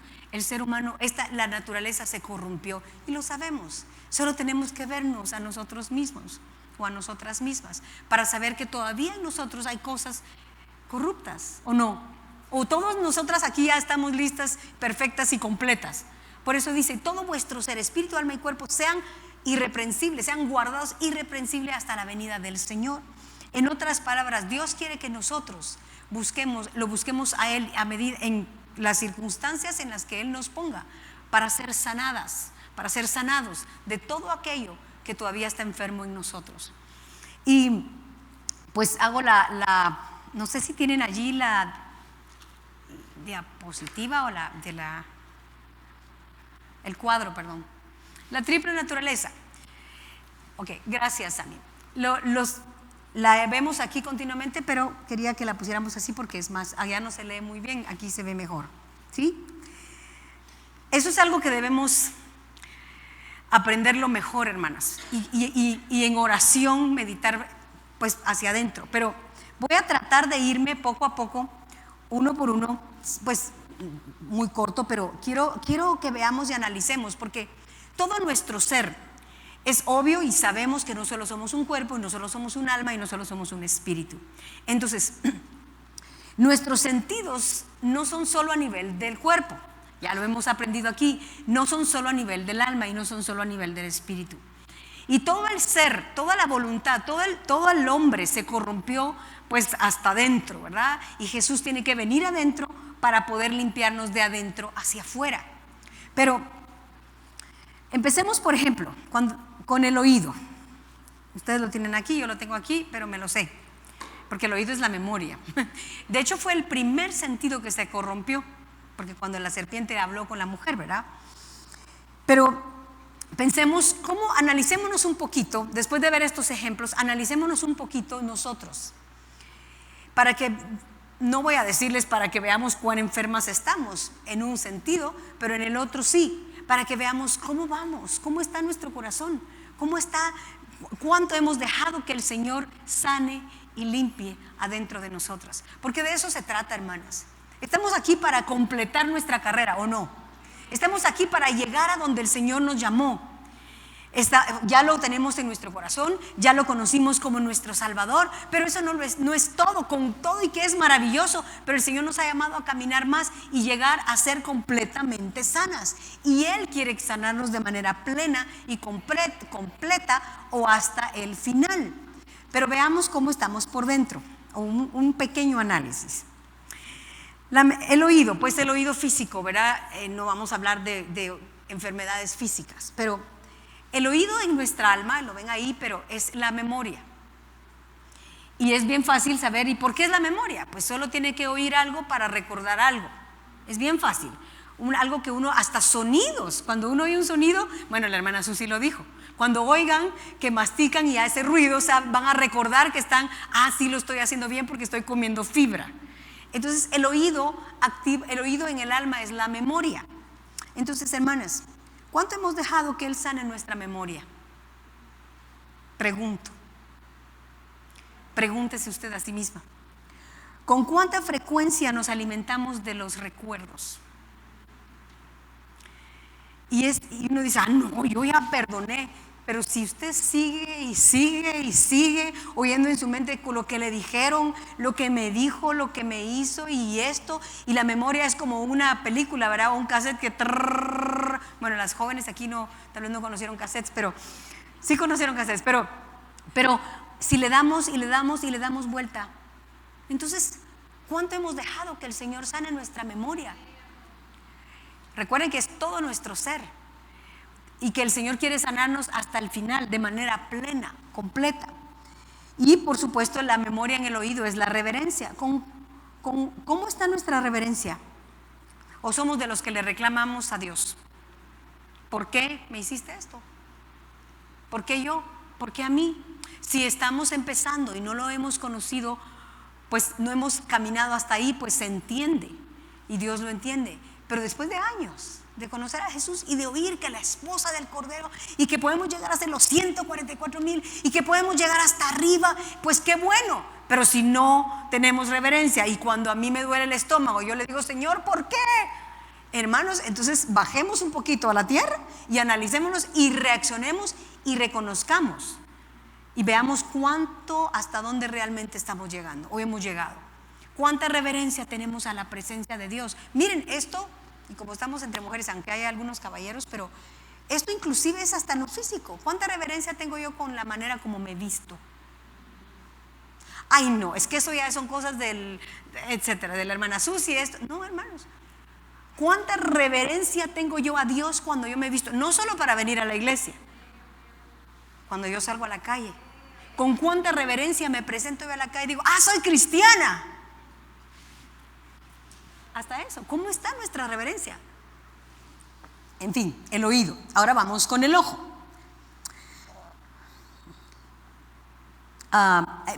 Speaker 1: la naturaleza se corrompió y lo sabemos. Solo tenemos que vernos a nosotros mismos o a nosotras mismas para saber que todavía en nosotros hay cosas corruptas, ¿o no? O todas nosotras aquí ya estamos listas, perfectas y completas. Por eso dice, todo vuestro ser, espíritu, alma y cuerpo sean irreprensibles, sean guardados irreprensibles hasta la venida del Señor. En otras palabras, Dios quiere que nosotros lo busquemos a Él a medida en las circunstancias en las que Él nos ponga para ser sanadas, para ser sanados de todo aquello que todavía está enfermo en nosotros. Y pues hago no sé si tienen allí la diapositiva o el cuadro, perdón. La triple naturaleza. Ok, gracias, Sammy. La vemos aquí continuamente, pero quería que la pusiéramos así porque es más, allá no se lee muy bien, aquí se ve mejor, ¿sí? Eso es algo que debemos aprenderlo mejor, hermanas, y en oración meditar pues hacia adentro. Pero voy a tratar de irme poco a poco, uno por uno, pues muy corto, pero quiero que veamos y analicemos, porque todo nuestro ser es obvio y sabemos que no solo somos un cuerpo, y no solo somos un alma, y no solo somos un espíritu. Entonces, nuestros sentidos no son solo a nivel del cuerpo, ya lo hemos aprendido aquí, no son solo a nivel del alma y no son solo a nivel del espíritu. Y todo el ser, toda la voluntad, todo el hombre se corrompió pues hasta adentro, ¿verdad? Y Jesús tiene que venir adentro para poder limpiarnos de adentro hacia afuera. Pero empecemos, por ejemplo, con el oído. Ustedes lo tienen aquí, yo lo tengo aquí, pero me lo sé, porque el oído es la memoria. De hecho, fue el primer sentido que se corrompió. porque cuando la serpiente habló con la mujer, ¿verdad? Pero pensemos, analicémonos un poquito, después de ver estos ejemplos, analicémonos un poquito nosotros, para que, no voy a decirles para que veamos cuán enfermas estamos, en un sentido, pero en el otro sí, para que veamos cómo vamos, cómo está nuestro corazón, cómo está, cuánto hemos dejado que el Señor sane y limpie adentro de nosotras, porque de eso se trata, hermanas. Estamos aquí para completar nuestra carrera, ¿o no? Estamos aquí para llegar a donde el Señor nos llamó. Ya lo tenemos en nuestro corazón, ya lo conocimos como nuestro Salvador, pero eso no es todo, con todo y que es maravilloso, pero el Señor nos ha llamado a caminar más y llegar a ser completamente sanas, y Él quiere sanarnos de manera plena y completa o hasta el final. Pero veamos cómo estamos por dentro, un pequeño análisis. El oído, pues el oído físico, ¿verdad? No vamos a hablar de enfermedades físicas, pero el oído en nuestra alma, lo ven ahí, pero es la memoria. Y es bien fácil saber, ¿y por qué es la memoria? Pues solo tiene que oír algo para recordar algo. Es bien fácil. Algo que uno, hasta sonidos, cuando uno oye un sonido, bueno, la hermana Susi lo dijo, cuando oigan que mastican y hace ruido, o sea, van a recordar que están, sí lo estoy haciendo bien porque estoy comiendo fibra. Entonces el oído en el alma es la memoria. Entonces, hermanas, ¿cuánto hemos dejado que Él sane nuestra memoria? Pregúntese usted a sí misma. ¿Con cuánta frecuencia nos alimentamos de los recuerdos? Y uno dice, no, yo ya perdoné. Pero si usted sigue y sigue y sigue oyendo en su mente lo que le dijeron, lo que me dijo, lo que me hizo y esto, y la memoria es como una película, ¿verdad? O un cassette que bueno, las jóvenes aquí tal vez no conocieron cassettes, pero sí conocieron cassettes, pero si le damos y le damos y le damos vuelta, entonces, ¿cuánto hemos dejado que el Señor sane nuestra memoria? Recuerden que es todo nuestro ser y que el Señor quiere sanarnos hasta el final de manera plena, completa. Y por supuesto la memoria en el oído es la reverencia. ¿Cómo está nuestra reverencia? ¿O somos de los que le reclamamos a Dios? ¿Por qué me hiciste esto? ¿Por qué yo? ¿Por qué a mí? Si estamos empezando y no lo hemos conocido, pues no hemos caminado hasta ahí, pues se entiende y Dios lo entiende. Pero después de años de conocer a Jesús y de oír que la esposa del Cordero, y que podemos llegar a ser los 144,000 y que podemos llegar hasta arriba, pues qué bueno. Pero si no tenemos reverencia, y cuando a mí me duele el estómago, yo le digo, Señor, ¿por qué? Hermanos, entonces bajemos un poquito a la tierra y analicémonos y reaccionemos y reconozcamos y veamos hasta dónde realmente estamos llegando o hemos llegado. Cuánta reverencia tenemos a la presencia de Dios. Miren esto, y como estamos entre mujeres, aunque hay algunos caballeros, pero esto inclusive es hasta en lo físico. ¿Cuánta reverencia tengo yo con la manera como me visto? Ay, no, es que eso ya son cosas etcétera, de la hermana Susi, esto. No, hermanos, ¿cuánta reverencia tengo yo a Dios cuando yo me visto? No solo para venir a la iglesia, cuando yo salgo a la calle. ¿Con cuánta reverencia me presento yo a la calle y digo, soy cristiana? Hasta eso, ¿cómo está nuestra reverencia? En fin, el oído. Ahora vamos con el ojo.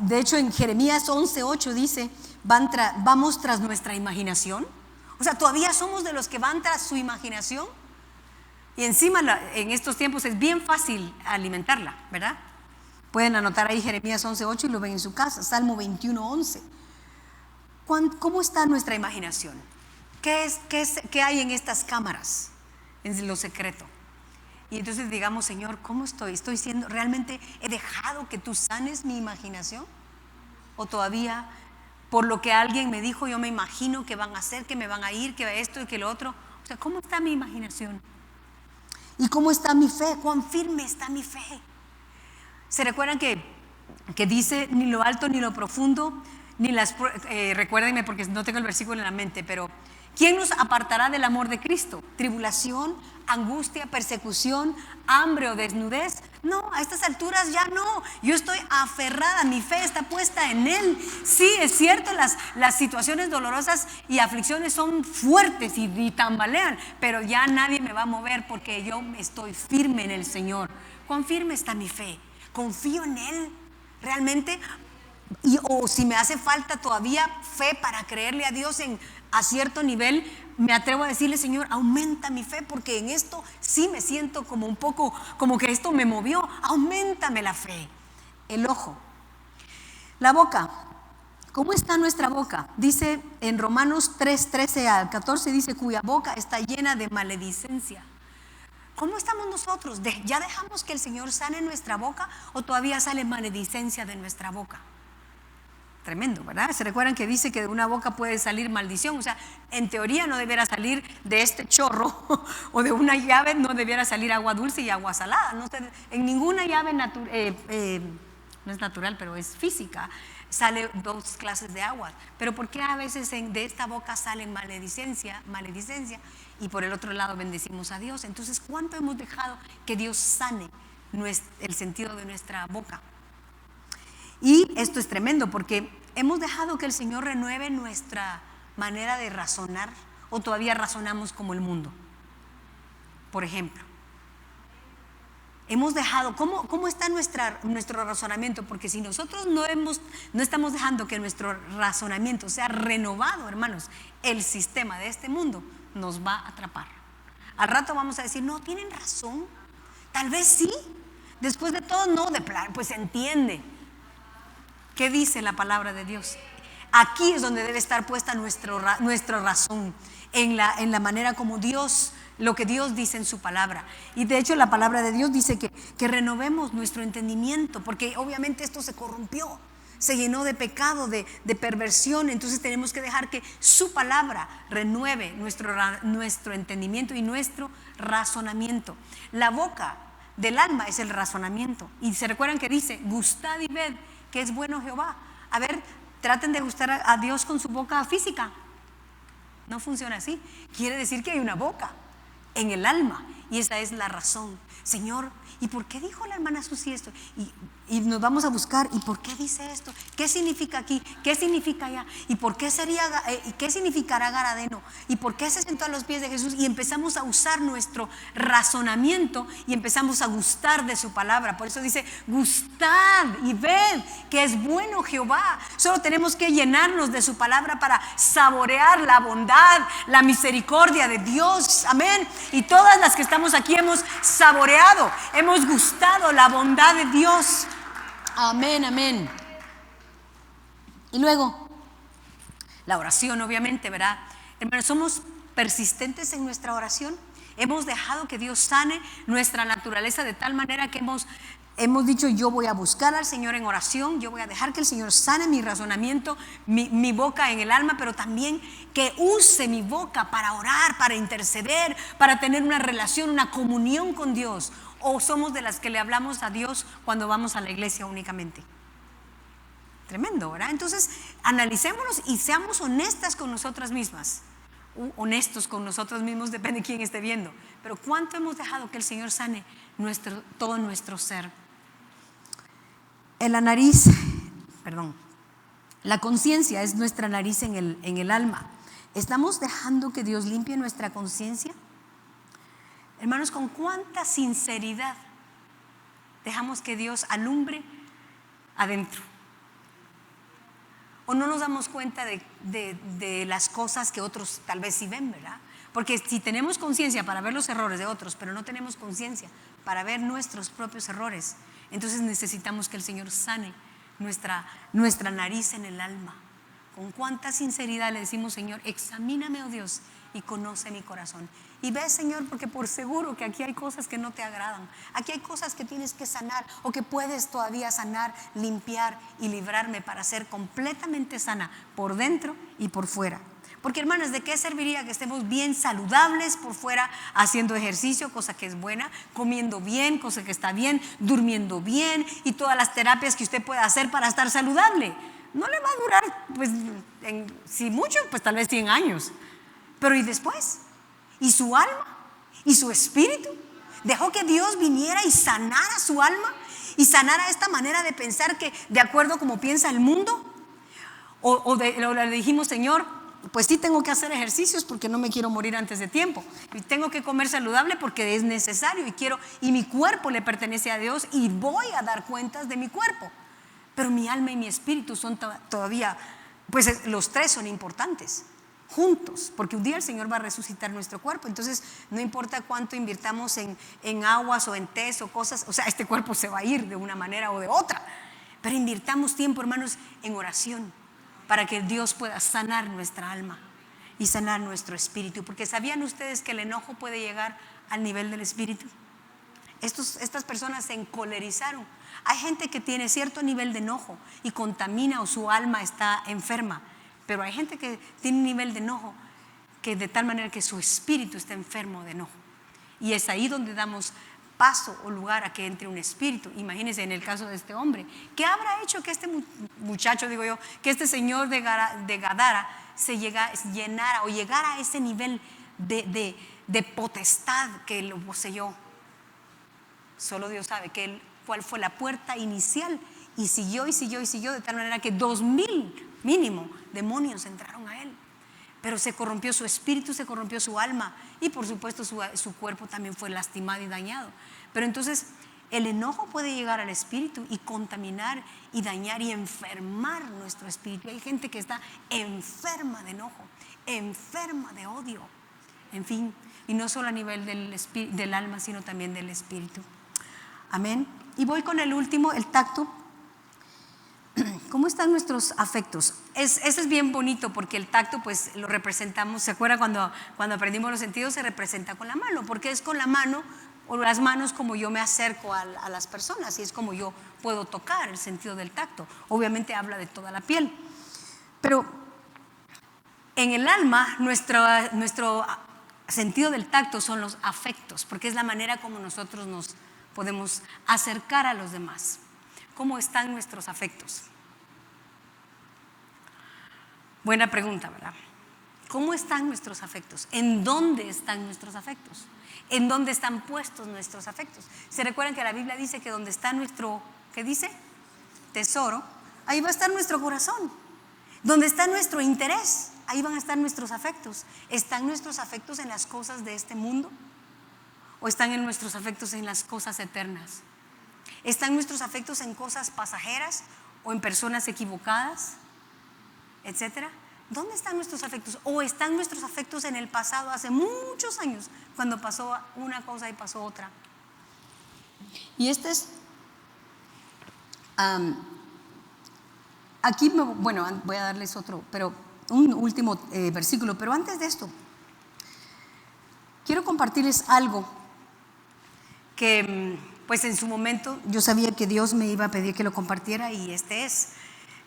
Speaker 1: De hecho, en Jeremías 11:8 dice, vamos tras nuestra imaginación. O sea, todavía somos de los que van tras su imaginación. Y encima en estos tiempos es bien fácil alimentarla, ¿verdad? Pueden anotar ahí Jeremías 11:8 y lo ven en su casa. Salmo 21:11. ¿Cómo está nuestra imaginación? ¿Qué hay en estas cámaras? En lo secreto. Y entonces digamos, Señor, ¿cómo estoy? ¿Realmente he dejado que tú sanes mi imaginación? ¿O todavía por lo que alguien me dijo yo me imagino que van a hacer, que me van a ir, que esto y que lo otro? O sea, ¿cómo está mi imaginación? ¿Y cómo está mi fe? ¿Cuán firme está mi fe? ¿Se recuerdan que dice ni lo alto ni lo profundo, recuérdenme porque no tengo el versículo en la mente, pero ¿Quién nos apartará del amor de Cristo? ¿Tribulación, angustia, persecución, hambre o desnudez? No, a estas alturas ya no. Yo estoy aferrada, mi fe está puesta en Él. Sí, es cierto, las situaciones dolorosas y aflicciones son fuertes y tambalean, pero ya nadie me va a mover porque yo estoy firme en el Señor. ¿Cuán firme está mi fe? Confío en Él realmente. O si me hace falta todavía fe para creerle a Dios a cierto nivel, me atrevo a decirle: Señor, aumenta mi fe, porque en esto sí me siento como un poco, como que esto me movió. Auméntame la fe. El ojo, la boca. ¿Cómo está nuestra boca? Dice en Romanos 3:13 al 14, dice: cuya boca está llena de maledicencia. ¿Cómo estamos nosotros? ¿Ya dejamos que el Señor sane nuestra boca o todavía sale maledicencia de nuestra boca? Tremendo, ¿verdad? ¿Se recuerdan que dice que de una boca puede salir maldición? O sea, en teoría no debiera salir de este chorro o de una llave, no debiera salir agua dulce y agua salada. No, en ninguna llave no es natural, pero es física, sale dos clases de agua. Pero ¿por qué a veces de esta boca sale maledicencia y por el otro lado bendecimos a Dios? Entonces, ¿cuánto hemos dejado que Dios sane el sentido de nuestra boca? Y esto es tremendo, porque hemos dejado que el Señor renueve nuestra manera de razonar, o todavía razonamos como el mundo. Por ejemplo, hemos dejado, ¿cómo está nuestro razonamiento? Porque si nosotros no estamos dejando que nuestro razonamiento sea renovado, hermanos, el sistema de este mundo nos va a atrapar. Al rato vamos a decir: no, tienen razón, tal vez sí, después de todo no, pues se entiende. ¿Qué dice la palabra de Dios? Aquí es donde debe estar puesta nuestra razón, en la manera como Dios, lo que Dios dice en su palabra. Y de hecho la palabra de Dios dice que renovemos nuestro entendimiento, porque obviamente esto se corrompió, se llenó de pecado, de perversión. Entonces tenemos que dejar que su palabra renueve nuestro entendimiento y nuestro razonamiento. La boca del alma es el razonamiento. Y se recuerdan que dice: gustad y ved que es bueno Jehová. A ver, traten de gustar a Dios con su boca física. No funciona así. Quiere decir que hay una boca en el alma, y esa es la razón. Señor, ¿y por qué dijo la hermana Susi esto? Y nos vamos a buscar: ¿y por qué dice esto? ¿Qué significa aquí? ¿Qué significa allá? ¿Y por qué qué significará Garadeno? ¿Y por qué se sentó a los pies de Jesús? Y empezamos a usar nuestro razonamiento y empezamos a gustar de su palabra. Por eso dice: gustad y ved que es bueno Jehová. Solo tenemos que llenarnos de su palabra para saborear la bondad, la misericordia de Dios. Amén. Y todas las que estamos aquí hemos saboreado, hemos gustado la bondad de Dios. Amén, amén. Y luego, la oración, obviamente, ¿verdad? Hermanos, somos persistentes en nuestra oración. Hemos dejado que Dios sane nuestra naturaleza de tal manera que hemos dicho: yo voy a buscar al Señor en oración, yo voy a dejar que el Señor sane mi razonamiento, mi boca en el alma, pero también que use mi boca para orar, para interceder, para tener una relación, una comunión con Dios. ¿O somos de las que le hablamos a Dios cuando vamos a la iglesia únicamente? Tremendo, ¿verdad? Entonces, analicémonos y seamos honestas con nosotras mismas. Honestos con nosotros mismos, depende de quién esté viendo. Pero ¿cuánto hemos dejado que el Señor sane todo nuestro ser? En la nariz, la conciencia es nuestra nariz en el alma. ¿Estamos dejando que Dios limpie nuestra conciencia? Hermanos, ¿con cuánta sinceridad dejamos que Dios alumbre adentro? ¿O no nos damos cuenta de las cosas que otros tal vez sí ven, verdad? Porque si tenemos conciencia para ver los errores de otros, pero no tenemos conciencia para ver nuestros propios errores, entonces necesitamos que el Señor sane nuestra nariz en el alma. ¿Con cuánta sinceridad le decimos: Señor, examíname, oh Dios, y conoce mi corazón? Y ve, Señor, porque por seguro que aquí hay cosas que no te agradan. Aquí hay cosas que tienes que sanar, o que puedes todavía sanar, limpiar y librarme para ser completamente sana por dentro y por fuera. Porque, hermanas, ¿de qué serviría que estemos bien saludables por fuera, haciendo ejercicio, cosa que es buena, comiendo bien, cosa que está bien, durmiendo bien, y todas las terapias que usted pueda hacer para estar saludable? No le va a durar, pues, si mucho, pues tal vez 100 años. Pero ¿y después? ¿Y su alma? ¿Y su espíritu? ¿Dejó que Dios viniera y sanara su alma? ¿Y sanara esta manera de pensar que de acuerdo a como piensa el mundo? ¿O le dijimos, Señor, pues sí tengo que hacer ejercicios porque no me quiero morir antes de tiempo, y tengo que comer saludable porque es necesario y mi cuerpo le pertenece a Dios y voy a dar cuentas de mi cuerpo? Pero mi alma y mi espíritu son todavía, pues los tres son importantes juntos, porque un día el Señor va a resucitar nuestro cuerpo. Entonces no importa cuánto invirtamos en aguas o en tés o cosas, o sea, este cuerpo se va a ir de una manera o de otra, pero invirtamos tiempo, hermanos, en oración para que Dios pueda sanar nuestra alma y sanar nuestro espíritu. Porque ¿sabían ustedes que el enojo puede llegar al nivel del espíritu? Estas personas se encolerizaron. Hay gente que tiene cierto nivel de enojo y contamina o su alma está enferma, pero hay gente que tiene un nivel de enojo que de tal manera que su espíritu está enfermo de enojo, y es ahí donde damos paso o lugar a que entre un espíritu. Imagínense en el caso de este hombre, ¿qué habrá hecho que este muchacho, digo yo, que este señor de Gadara llenara o llegara a ese nivel de potestad que lo poseyó? Solo Dios sabe cuál fue la puerta inicial, y siguió y siguió y siguió, de tal manera que 2000 mínimo demonios entraron a él. Pero se corrompió su espíritu, se corrompió su alma, y por supuesto su cuerpo también fue lastimado y dañado. Pero entonces el enojo puede llegar al espíritu y contaminar y dañar y enfermar nuestro espíritu. Hay gente que está enferma de enojo, enferma de odio, en fin, y no solo a nivel del alma, sino también del espíritu. Amén. Y voy con el último, el tacto. ¿Cómo están nuestros afectos? Eso es bien bonito, porque el tacto pues lo representamos. ¿Se acuerda cuando aprendimos los sentidos? Se representa con la mano, porque es con la mano o las manos como yo me acerco a las personas, y es como yo puedo tocar. El sentido del tacto obviamente habla de toda la piel, pero en el alma nuestro sentido del tacto son los afectos, porque es la manera como nosotros nos podemos acercar a los demás. ¿Cómo están nuestros afectos? Buena pregunta, ¿verdad? ¿Cómo están nuestros afectos? ¿En dónde están nuestros afectos? ¿En dónde están puestos nuestros afectos? ¿Se recuerdan que la Biblia dice que donde está nuestro, ¿qué dice? Tesoro, ahí va a estar nuestro corazón. Donde está nuestro interés, ahí van a estar nuestros afectos. ¿Están nuestros afectos en las cosas de este mundo? ¿O están en nuestros afectos en las cosas eternas? ¿Están nuestros afectos en cosas pasajeras o en personas equivocadas, etcétera? ¿Dónde están nuestros afectos? ¿O están nuestros afectos en el pasado, hace muchos años, cuando pasó una cosa y pasó otra? Y este es aquí, bueno, voy a darles otro, pero un último versículo. Pero antes de esto, quiero compartirles algo que pues en su momento yo sabía que Dios me iba a pedir que lo compartiera, y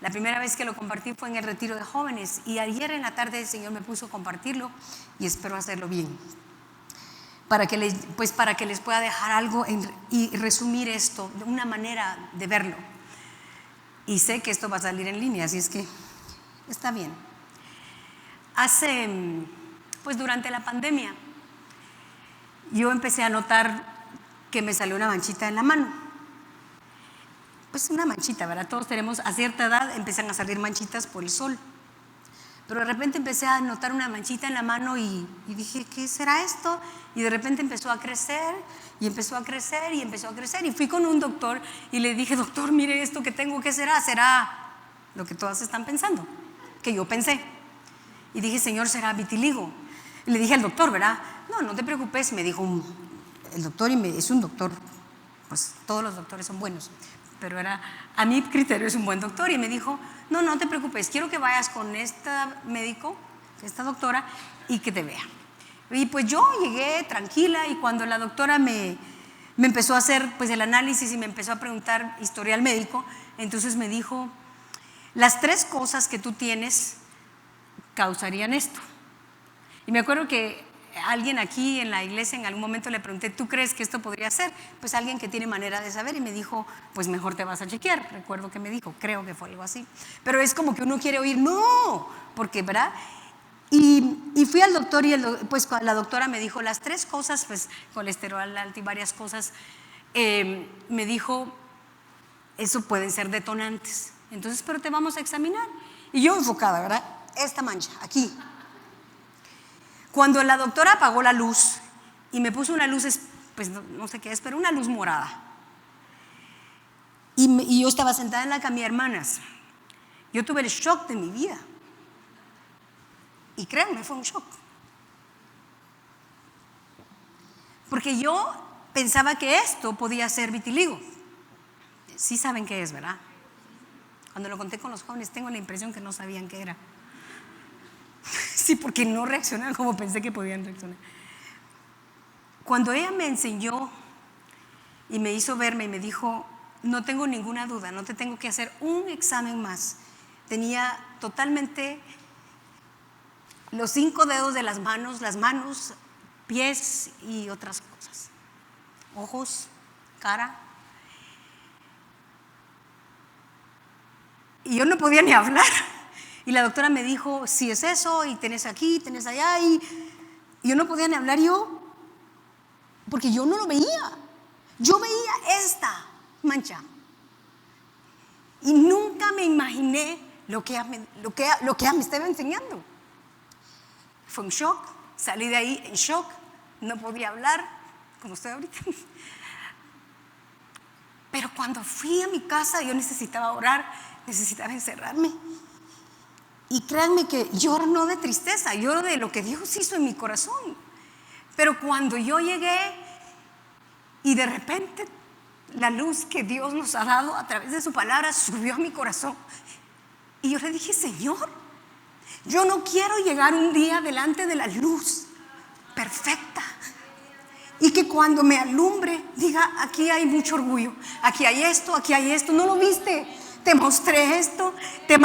Speaker 1: la primera vez que lo compartí fue en el retiro de jóvenes, y ayer en la tarde el Señor me puso a compartirlo, y espero hacerlo bien, para que les pueda dejar algo y resumir esto de una manera de verlo. Y sé que esto va a salir en línea, así es que está bien. Pues durante la pandemia yo empecé a notar que me salió una manchita en la mano. Pues una manchita, ¿verdad? Todos tenemos, a cierta edad empiezan a salir manchitas por el sol. Pero de repente empecé a notar una manchita en la mano y dije, ¿qué será esto? Y de repente empezó a crecer y empezó a crecer y empezó a crecer. Y fui con un doctor y le dije, doctor, mire esto que tengo, ¿qué será? ¿Será lo que todas están pensando? Que yo pensé. Y dije, Señor, ¿será vitiligo? Y le dije al doctor, ¿verdad? No te preocupes, me dijo el doctor, y es un doctor, pues todos los doctores son buenos, pero a mi criterio es un buen doctor, y me dijo, no te preocupes, quiero que vayas con esta médico, esta doctora, y que te vea. Y pues yo llegué tranquila, y cuando la doctora me empezó a hacer pues el análisis y me empezó a preguntar historial médico, entonces me dijo, las 3 cosas que tú tienes causarían esto. Y me acuerdo que alguien aquí en la iglesia en algún momento le pregunté, ¿tú crees que esto podría ser? Pues alguien que tiene manera de saber, y me dijo, pues mejor te vas a chequear. Recuerdo que me dijo, creo que fue algo así, pero es como que uno quiere oír, no, porque, ¿verdad? Y Y fui al doctor y pues la doctora me dijo las 3 cosas, pues colesterol alto y varias cosas. Me dijo, eso pueden ser detonantes. Entonces, pero te vamos a examinar. Y yo enfocada, ¿verdad? Esta mancha, aquí. Cuando la doctora apagó la luz y me puso una luz, pues no sé qué es, pero una luz morada. Y yo estaba sentada en la cama, hermanas. Yo tuve el shock de mi vida. Y créanme, fue un shock. Porque yo pensaba que esto podía ser vitiligo. Sí saben qué es, ¿verdad? Cuando lo conté con los jóvenes, tengo la impresión que no sabían qué era. Sí, porque no reaccionaron como pensé que podían reaccionar. Cuando ella me enseñó y me hizo verme y me dijo, no tengo ninguna duda, no te tengo que hacer un examen más. Tenía totalmente los 5 dedos de las manos, pies y otras cosas. Ojos, cara. Y yo no podía ni hablar. Y la doctora me dijo, si es eso, y tenés aquí, tenés allá. Y yo no podía ni hablar porque yo no lo veía. Yo veía esta mancha. Y nunca me imaginé lo que ella me estaba enseñando. Fue un shock. Salí de ahí en shock. No podía hablar, como estoy ahorita. Pero cuando fui a mi casa, yo necesitaba orar, necesitaba encerrarme. Y créanme que lloro no de tristeza, lloro de lo que Dios hizo en mi corazón. Pero cuando yo llegué y de repente la luz que Dios nos ha dado a través de su palabra subió a mi corazón. Y yo le dije, Señor, yo no quiero llegar un día delante de la luz perfecta. Y que cuando me alumbre diga, aquí hay mucho orgullo, aquí hay esto, ¿no lo viste? Te mostré esto, te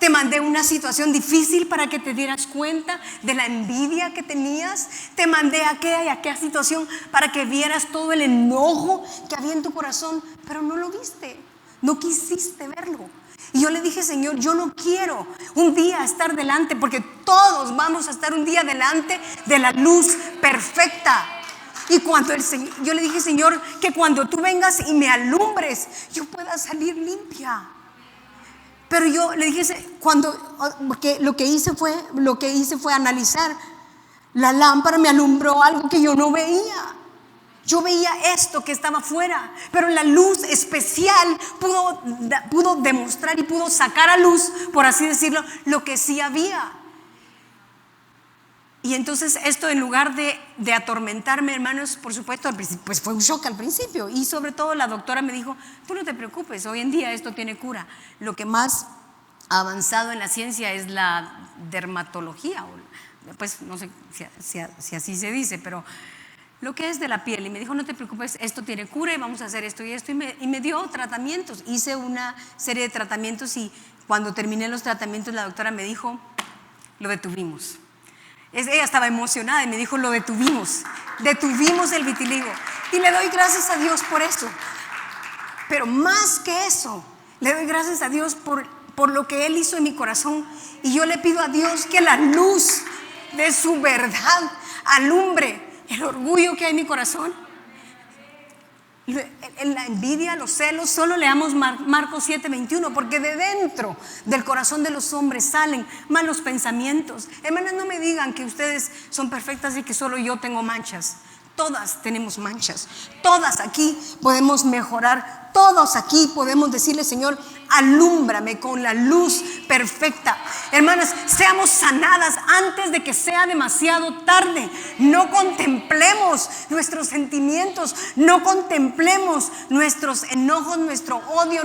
Speaker 1: mandé una situación difícil para que te dieras cuenta de la envidia que tenías, te mandé aquella situación para que vieras todo el enojo que había en tu corazón, pero no lo viste, no quisiste verlo. Y yo le dije, Señor, yo no quiero un día estar delante, porque todos vamos a estar un día delante de la luz perfecta. Y cuando yo le dije, Señor, que cuando tú vengas y me alumbres, yo pueda salir limpia. Pero yo le dije, porque lo que hice fue analizar. La lámpara me alumbró algo que yo no veía. Yo veía esto que estaba afuera, pero la luz especial pudo demostrar y pudo sacar a luz, por así decirlo, lo que sí había. Y entonces esto, en lugar de atormentarme, hermanos, por supuesto, pues fue un shock al principio. Y sobre todo la doctora me dijo, tú no te preocupes, hoy en día esto tiene cura. Lo que más ha avanzado en la ciencia es la dermatología, pues no sé si así se dice, pero lo que es de la piel. Y me dijo, no te preocupes, esto tiene cura y vamos a hacer esto y esto. Y me dio tratamientos, hice una serie de tratamientos y cuando terminé los tratamientos la doctora me dijo, lo detuvimos. Ella estaba emocionada y me dijo, lo detuvimos el vitiligo. Y le doy gracias a Dios por eso. Pero más que eso, le doy gracias a Dios por lo que Él hizo en mi corazón. Y yo le pido a Dios que la luz de su verdad alumbre el orgullo que hay en mi corazón, la envidia, los celos. Solo leamos Marcos 7:21, porque de dentro del corazón de los hombres salen malos pensamientos. Hermanas, no me digan que ustedes son perfectas y que solo yo tengo manchas. Todas tenemos manchas, todas aquí podemos mejorar, todos aquí podemos decirle, Señor, alúmbrame con la luz perfecta. Hermanas, seamos sanadas antes de que sea demasiado tarde. No contemplemos nuestros sentimientos, no contemplemos nuestros enojos, nuestro odio,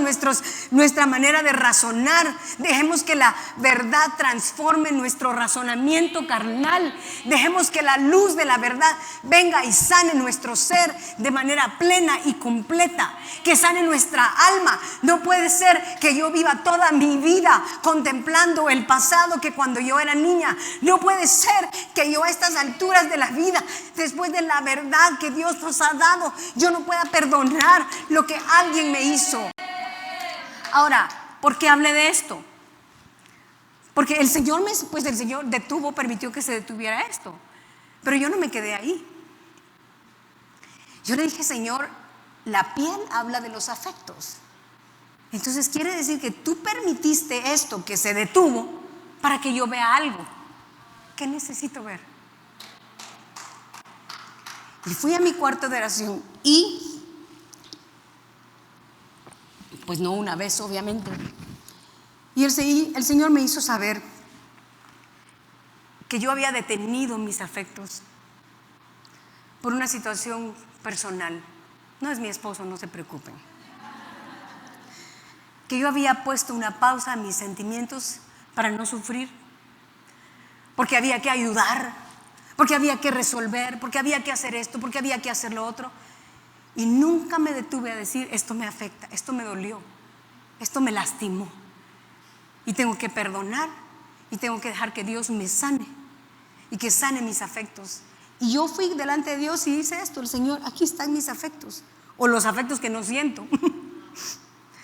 Speaker 1: nuestra manera de razonar. Dejemos que la verdad transforme nuestro razonamiento carnal. Dejemos que la luz de la verdad venga y sane nuestro ser de manera plena y completa, que sane nuestra alma. No puede ser que yo viva toda mi vida contemplando el pasado, que cuando yo era niña. No puede ser que yo a estas alturas de la vida, después de la verdad que Dios nos ha dado, yo no pueda perdonar lo que alguien me hizo. Ahora, ¿por qué hablé de esto? Porque el Señor detuvo, permitió que se detuviera esto. Pero yo no me quedé ahí. Yo le dije, Señor, la piel habla de los afectos. Entonces quiere decir que tú permitiste esto que se detuvo para que yo vea algo. ¿Qué necesito ver? Y fui a mi cuarto de oración y, pues no una vez obviamente, y el Señor me hizo saber que yo había detenido mis afectos por una situación personal. No es mi esposo, no se preocupen. Que yo había puesto una pausa a mis sentimientos para no sufrir, porque había que ayudar, porque había que resolver, porque había que hacer esto, porque había que hacer lo otro. Y nunca me detuve a decir, esto me afecta, esto me dolió, esto me lastimó. Y tengo que perdonar y tengo que dejar que Dios me sane y que sane mis afectos. Y yo fui delante de Dios y hice esto, el Señor, aquí están mis afectos, o los afectos que no siento.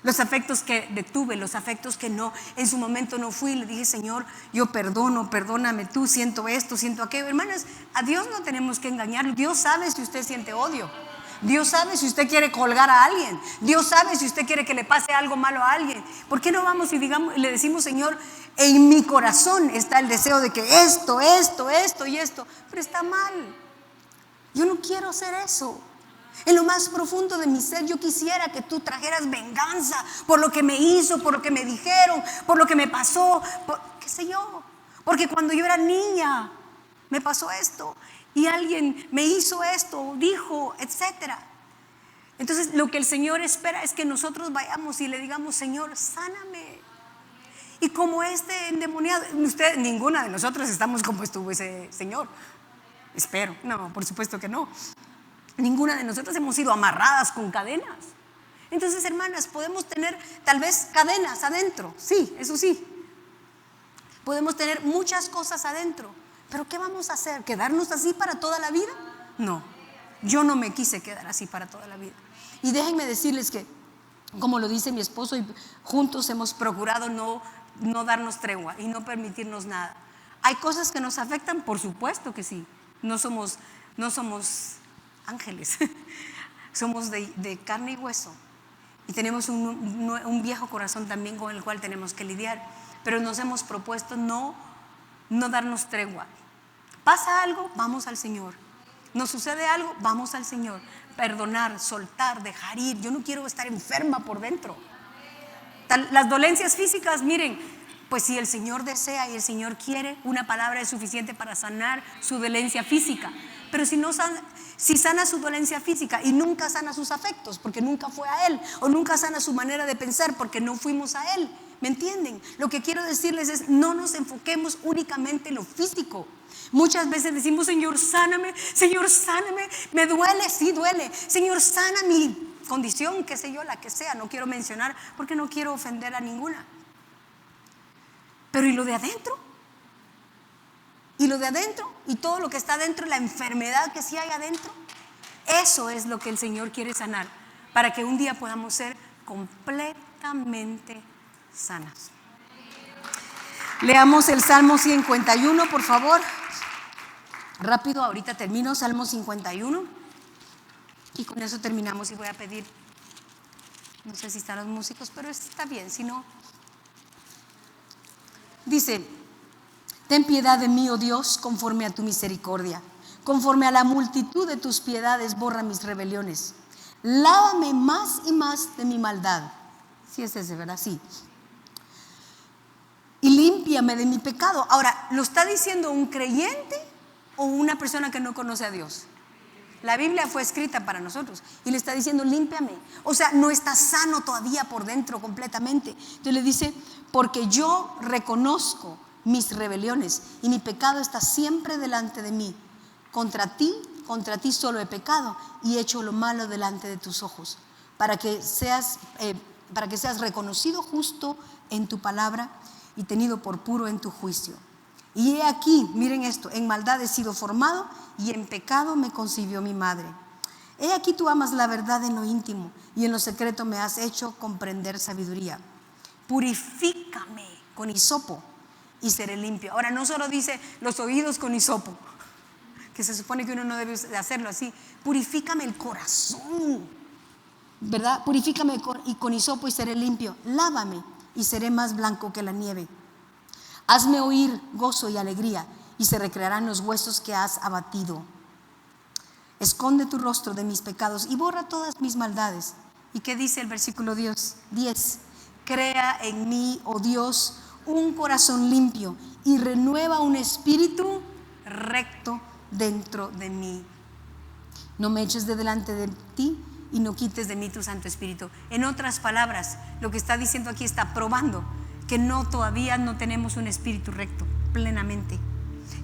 Speaker 1: Los afectos que detuve, los afectos que no, en su momento no fui. Le dije, Señor, yo perdono, perdóname tú, siento esto, siento aquello. Hermanas, a Dios no tenemos que engañar. Dios sabe si usted siente odio. Dios sabe si usted quiere colgar a alguien. Dios sabe si usted quiere que le pase algo malo a alguien. ¿Por qué no vamos y le decimos, Señor, en mi corazón está el deseo de que esto y esto, pero está mal? Yo no quiero hacer eso. En lo más profundo de mi ser yo quisiera que tú trajeras venganza por lo que me hizo, por lo que me dijeron, por lo que me pasó, qué sé yo. Porque cuando yo era niña me pasó esto y alguien me hizo esto, dijo, etcétera. Entonces lo que el Señor espera es que nosotros vayamos y le digamos, Señor, sáname. Y como este endemoniado, ninguna de nosotros estamos como estuvo ese señor. Espero, no, por supuesto que no. Ninguna de nosotros hemos sido amarradas con cadenas. Entonces, hermanas, podemos tener tal vez cadenas adentro. Sí, eso sí. Podemos tener muchas cosas adentro. Pero ¿qué vamos a hacer? ¿Quedarnos así para toda la vida? No, yo no me quise quedar así para toda la vida. Y déjenme decirles que, como lo dice mi esposo, y juntos hemos procurado no darnos tregua y no permitirnos nada. ¿Hay cosas que nos afectan? Por supuesto que sí. No somos ángeles, somos de carne y hueso y tenemos un viejo corazón también con el cual tenemos que lidiar, pero nos hemos propuesto no darnos tregua. Pasa algo, vamos al Señor. Nos sucede algo, vamos al Señor. Perdonar, soltar, dejar ir. Yo no quiero estar enferma por dentro. Las dolencias físicas, miren, pues si el Señor desea y el Señor quiere, una palabra es suficiente para sanar su dolencia física. Pero si sana su dolencia física y nunca sana sus afectos, porque nunca fue a Él, o nunca sana su manera de pensar, porque no fuimos a Él, ¿me entienden? Lo que quiero decirles es, no nos enfoquemos únicamente en lo físico. Muchas veces decimos, Señor, sáname, me duele, sí duele, Señor, sana mi condición, qué sé yo, la que sea, no quiero mencionar, porque no quiero ofender a ninguna. Pero ¿y lo de adentro? Y lo de adentro, y todo lo que está adentro, la enfermedad que sí hay adentro, eso es lo que el Señor quiere sanar, para que un día podamos ser completamente sanas. Leamos el Salmo 51, por favor. Rápido, ahorita termino, Salmo 51. Y con eso terminamos y voy a pedir, no sé si están los músicos, pero está bien, si no. Dice, ten piedad de mí, oh Dios, conforme a tu misericordia. Conforme a la multitud de tus piedades, borra mis rebeliones. Lávame más y más de mi maldad. Sí es ese, ¿verdad? Sí. Y límpiame de mi pecado. Ahora, ¿lo está diciendo un creyente o una persona que no conoce a Dios? La Biblia fue escrita para nosotros y le está diciendo, límpiame. O sea, no está sano todavía por dentro completamente. Entonces le dice, porque yo reconozco mis rebeliones y mi pecado está siempre delante de mí. Contra ti solo he pecado y he hecho lo malo delante de tus ojos, para que seas reconocido justo en tu palabra y tenido por puro en tu juicio. Y he aquí, miren esto, en maldad he sido formado y en pecado me concibió mi madre. He aquí tú amas la verdad en lo íntimo y en lo secreto me has hecho comprender sabiduría. Purifícame con hisopo y seré limpio. Ahora no solo dice los oídos con hisopo, que se supone que uno no debe hacerlo así. Purifícame el corazón, ¿verdad? Purifícame con hisopo y seré limpio. Lávame y seré más blanco que la nieve. Hazme oír gozo y alegría y se recrearán los huesos que has abatido. Esconde tu rostro de mis pecados y borra todas mis maldades. ¿Y qué dice el versículo 10? Crea en mí, oh Dios, un corazón limpio y renueva un espíritu recto dentro de mí. No me eches de delante de ti y no quites de mí tu Santo Espíritu. En otras palabras, lo que está diciendo aquí está probando que todavía no tenemos un espíritu recto plenamente,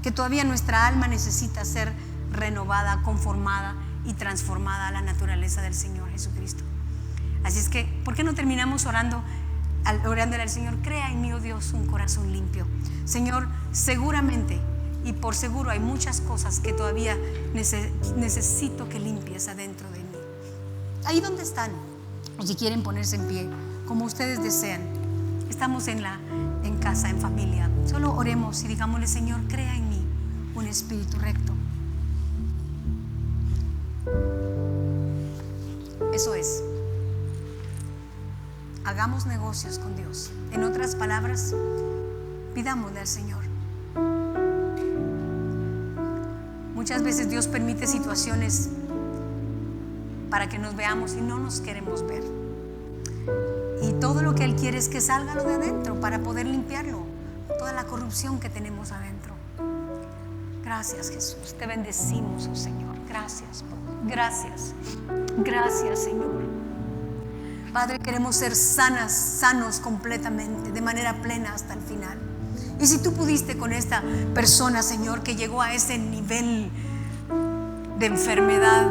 Speaker 1: que todavía nuestra alma necesita ser renovada, conformada y transformada a la naturaleza del Señor Jesucristo. Así es que, ¿por qué no terminamos orándole al Señor? Crea en mí, oh Dios, un corazón limpio. Señor, seguramente y por seguro hay muchas cosas que todavía necesito que limpies adentro de mí. Ahí donde están, o si quieren ponerse en pie, como ustedes desean. Estamos en casa, en familia. Solo oremos y digámosle: Señor, crea en mí un espíritu recto. Eso es. Hagamos negocios con Dios. En otras palabras, pidámosle al Señor. Muchas veces Dios permite situaciones para que nos veamos y no nos queremos ver. Y todo lo que Él quiere es que salga lo de adentro para poder limpiarlo, toda la corrupción que tenemos adentro. Gracias, Jesús. Te bendecimos, oh Señor. Gracias, Padre. Gracias. Gracias, Señor. Padre, queremos ser sanos completamente, de manera plena hasta el final. Y si tú pudiste con esta persona, Señor, que llegó a ese nivel de enfermedad,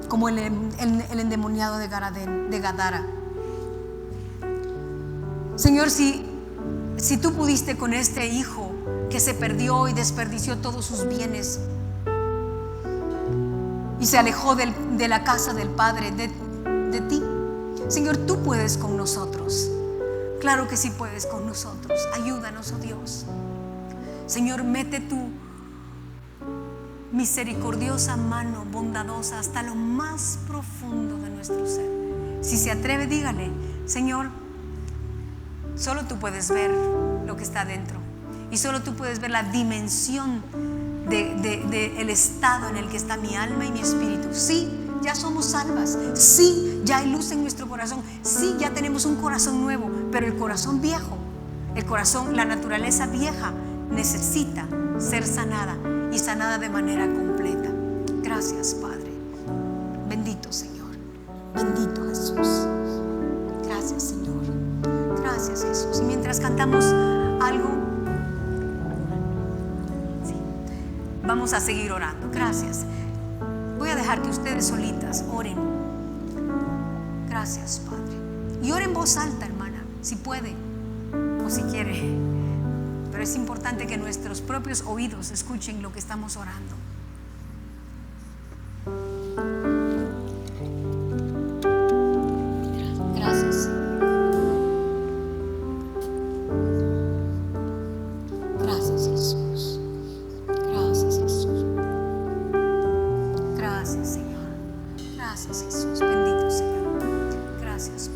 Speaker 1: como el endemoniado de Gadara. Señor, si tú pudiste con este hijo que se perdió y desperdició todos sus bienes y se alejó de la casa del Padre, de ti, Señor, tú puedes con nosotros. Claro que sí puedes con nosotros. Ayúdanos, oh Dios. Señor, mete tu misericordiosa mano bondadosa hasta lo más profundo de nuestro ser. Si se atreve, dígale: Señor, solo tú puedes ver lo que está dentro y solo tú puedes ver la dimensión del estado en el que está mi alma y mi espíritu. Sí, ya somos salvas. Sí, ya hay luz en nuestro corazón. Sí, ya tenemos un corazón nuevo. Pero el corazón viejo, la naturaleza vieja, necesita ser sanada y sanada de manera completa. Gracias, Padre. Bendito Señor. Bendito Jesús. Gracias, Señor. Gracias, Jesús. Y mientras cantamos algo, sí, vamos a seguir orando. Gracias. Voy a dejar que ustedes solitas oren. Gracias, Padre. Y oren en voz alta, hermana, si puede o si quiere. Pero es importante que nuestros propios oídos escuchen lo que estamos orando. Gracias. Gracias, Jesús. Gracias, Jesús. Gracias, Señor. Gracias, Jesús. Bendito Señor. Gracias,